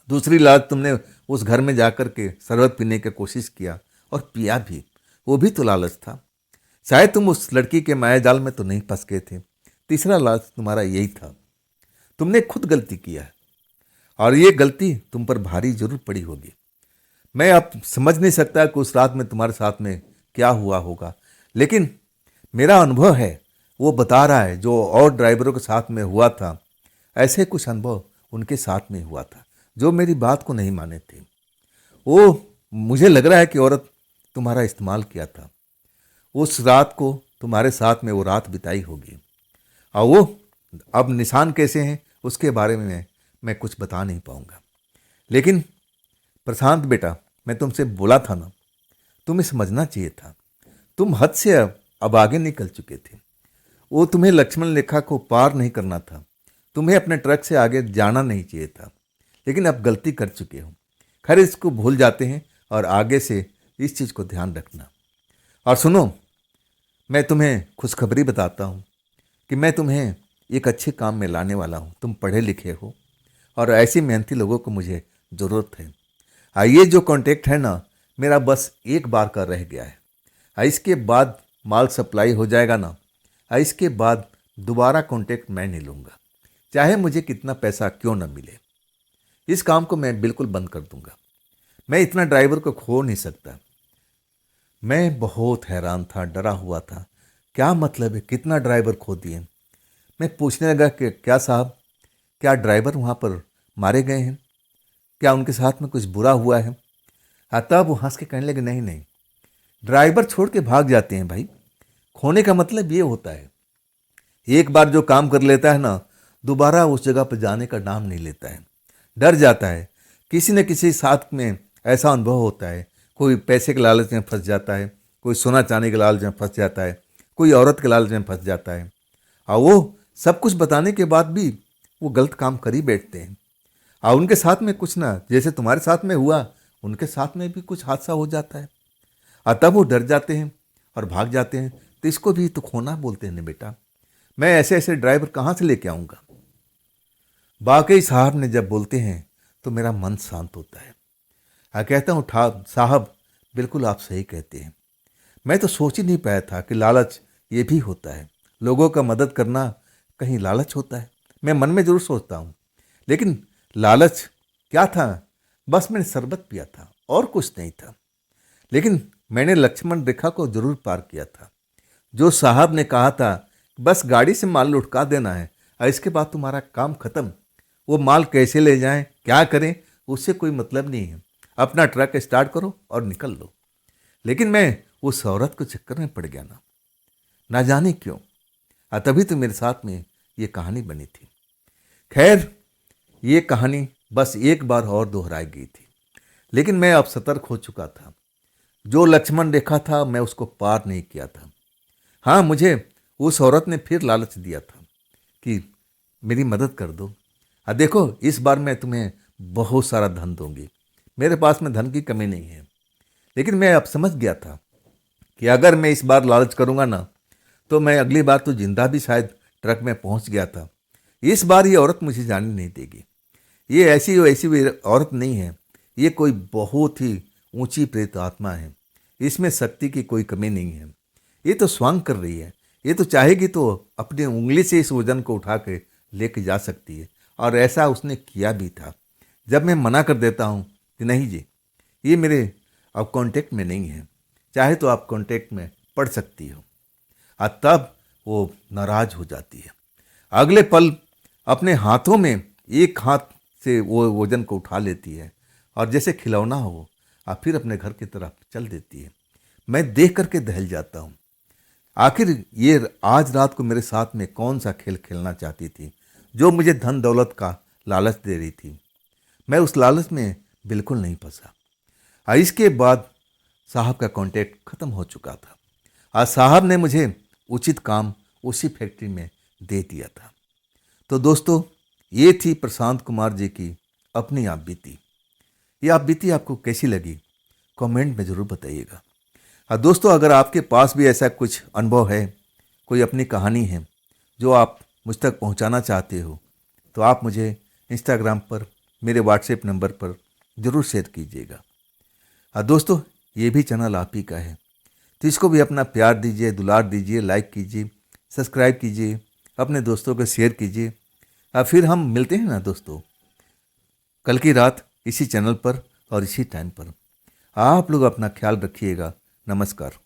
दूसरी लालच, तुमने उस घर में जाकर के शरबत पीने की कोशिश किया और पिया भी, वो भी तो लालच था। शायद तुम उस लड़की के माया जाल में तो नहीं फंस गए थे। तीसरा लालच तुम्हारा यही था। तुमने खुद गलती किया है, और ये गलती तुम पर भारी जरूर पड़ी होगी। मैं अब समझ नहीं सकता कि उस रात में तुम्हारे साथ में क्या हुआ होगा, लेकिन मेरा अनुभव है वो बता रहा है, जो और ड्राइवरों के साथ में हुआ था, ऐसे कुछ अनुभव उनके साथ में हुआ था जो मेरी बात को नहीं माने थे। वो, मुझे लग रहा है कि औरत तुम्हारा इस्तेमाल किया था। उस रात को तुम्हारे साथ में वो रात बिताई होगी, और वो अब निशान कैसे हैं उसके बारे में मैं कुछ बता नहीं पाऊंगा। लेकिन प्रशांत बेटा, मैं तुमसे बोला था ना, तुम्हें समझना चाहिए था। तुम हद से अब आगे निकल चुके थे। वो तुम्हें लक्ष्मण रेखा को पार नहीं करना था। तुम्हें अपने ट्रक से आगे जाना नहीं चाहिए था, लेकिन अब गलती कर चुके हो। खैर, इसको भूल जाते हैं और आगे से इस चीज़ को ध्यान रखना। और सुनो, मैं तुम्हें खुशखबरी बताता हूँ कि मैं तुम्हें एक अच्छे काम में लाने वाला हूँ। तुम पढ़े लिखे हो और ऐसे मेहनती लोगों को मुझे ज़रूरत है। ये जो कॉन्टेक्ट है ना, मेरा बस एक बार का रह गया है। इसके बाद माल सप्लाई हो जाएगा ना, इसके बाद दोबारा कॉन्टेक्ट मैं नहीं लूँगा, चाहे मुझे कितना पैसा क्यों न मिले। इस काम को मैं बिल्कुल बंद कर दूंगा। मैं इतना ड्राइवर को खो नहीं सकता। मैं बहुत हैरान था, डरा हुआ था। क्या मतलब है, कितना ड्राइवर खो दिए? मैं पूछने लगा कि क्या साहब, क्या ड्राइवर वहाँ पर मारे गए हैं? क्या उनके साथ में कुछ बुरा हुआ है? तब वो हंस के कहने लगे, नहीं नहीं, ड्राइवर छोड़ के भाग जाते हैं भाई। खोने का मतलब ये होता है, एक बार जो काम कर लेता है ना, दोबारा उस जगह पर जाने का नाम नहीं लेता है, डर जाता है। किसी न किसी साथ में ऐसा अनुभव होता है। कोई पैसे के लालच में फंस जाता है, कोई सोना चांदी के लालच में फंस जाता है, कोई औरत के लालच में फंस जाता है, और वो सब कुछ बताने के बाद भी वो गलत काम कर ही बैठते हैं। और उनके साथ में कुछ ना, जैसे तुम्हारे साथ में हुआ, उनके साथ में भी कुछ हादसा हो जाता है, और तब वो डर जाते हैं और भाग जाते हैं। तो इसको भी तो खोना बोलते हैं ना बेटा। मैं ऐसे ऐसे ड्राइवर कहाँ से लेके आऊँगा? वाकई साहब ने जब बोलते हैं तो मेरा मन शांत होता है। कहता हूँ, ठा साहब, बिल्कुल आप सही कहते हैं। मैं तो सोच ही नहीं पाया था कि लालच ये भी होता है, लोगों का मदद करना कहीं लालच होता है। मैं मन में जरूर सोचता हूँ, लेकिन लालच क्या था? बस मैंने शरबत पिया था और कुछ नहीं था। लेकिन मैंने लक्ष्मण रेखा को जरूर पार किया था। जो साहब ने कहा था बस गाड़ी से माल लुढ़का देना है और इसके बाद तुम्हारा काम खत्म, वो माल कैसे ले जाएं, क्या करें, उससे कोई मतलब नहीं है। अपना ट्रक स्टार्ट करो और निकल लो। लेकिन मैं उस औरत को चक्कर में पड़ गया ना जाने क्यों। तभी तो मेरे साथ में ये कहानी बनी थी। खैर, ये कहानी बस एक बार और दोहराई गई थी, लेकिन मैं अब सतर्क हो चुका था। जो लक्ष्मण रेखा था मैं उसको पार नहीं किया था। हाँ, मुझे उस औरत ने फिर लालच दिया था कि मेरी मदद कर दो। देखो, इस बार मैं तुम्हें बहुत सारा धन दूंगी। मेरे पास में धन की कमी नहीं है। लेकिन मैं अब समझ गया था कि अगर मैं इस बार लालच करूंगा ना, तो मैं अगली बार तो जिंदा भी शायद ट्रक में पहुंच गया था। इस बार ये औरत मुझे जाने नहीं देगी। ये ऐसी ऐसी औरत नहीं है, ये कोई बहुत ही ऊंची प्रेत आत्मा है। इसमें शक्ति की कोई कमी नहीं है। ये तो स्वांग कर रही है। ये तो चाहेगी तो अपनी उंगली से इस वजन को उठा के लेके जा सकती है, और ऐसा उसने किया भी था। जब मैं मना कर देता हूँ कि नहीं जी, ये मेरे अब कांटेक्ट में नहीं है, चाहे तो आप कांटेक्ट में पढ़ सकती हो, और तब वो नाराज हो जाती है। अगले पल अपने हाथों में एक हाथ से वो वजन को उठा लेती है और जैसे खिलौना हो, और फिर अपने घर की तरफ चल देती है। मैं देख करके दहल जाता हूँ। आखिर ये आज रात को मेरे साथ में कौन सा खेल खेलना चाहती थी, जो मुझे धन दौलत का लालच दे रही थी। मैं उस लालच में बिल्कुल नहीं फंसा। इसके बाद साहब का कांटेक्ट खत्म हो चुका था। आज साहब ने मुझे उचित काम उसी फैक्ट्री में दे दिया था। तो दोस्तों, ये थी प्रशांत कुमार जी की अपनी आप बीती। ये आप बीती आपको कैसी लगी, कमेंट में ज़रूर बताइएगा। दोस्तों, अगर आपके पास भी ऐसा कुछ अनुभव है, कोई अपनी कहानी है जो आप मुझ तक पहुंचाना चाहते हो, तो आप मुझे इंस्टाग्राम पर मेरे व्हाट्सएप नंबर पर ज़रूर शेयर कीजिएगा। दोस्तों, ये भी चैनल आप ही का है, तो इसको भी अपना प्यार दीजिए, दुलार दीजिए, लाइक कीजिए, सब्सक्राइब कीजिए, अपने दोस्तों को शेयर कीजिए। फिर हम मिलते हैं ना दोस्तों, कल की रात इसी चैनल पर और इसी टाइम पर। आप लोग अपना ख्याल रखिएगा। नमस्कार।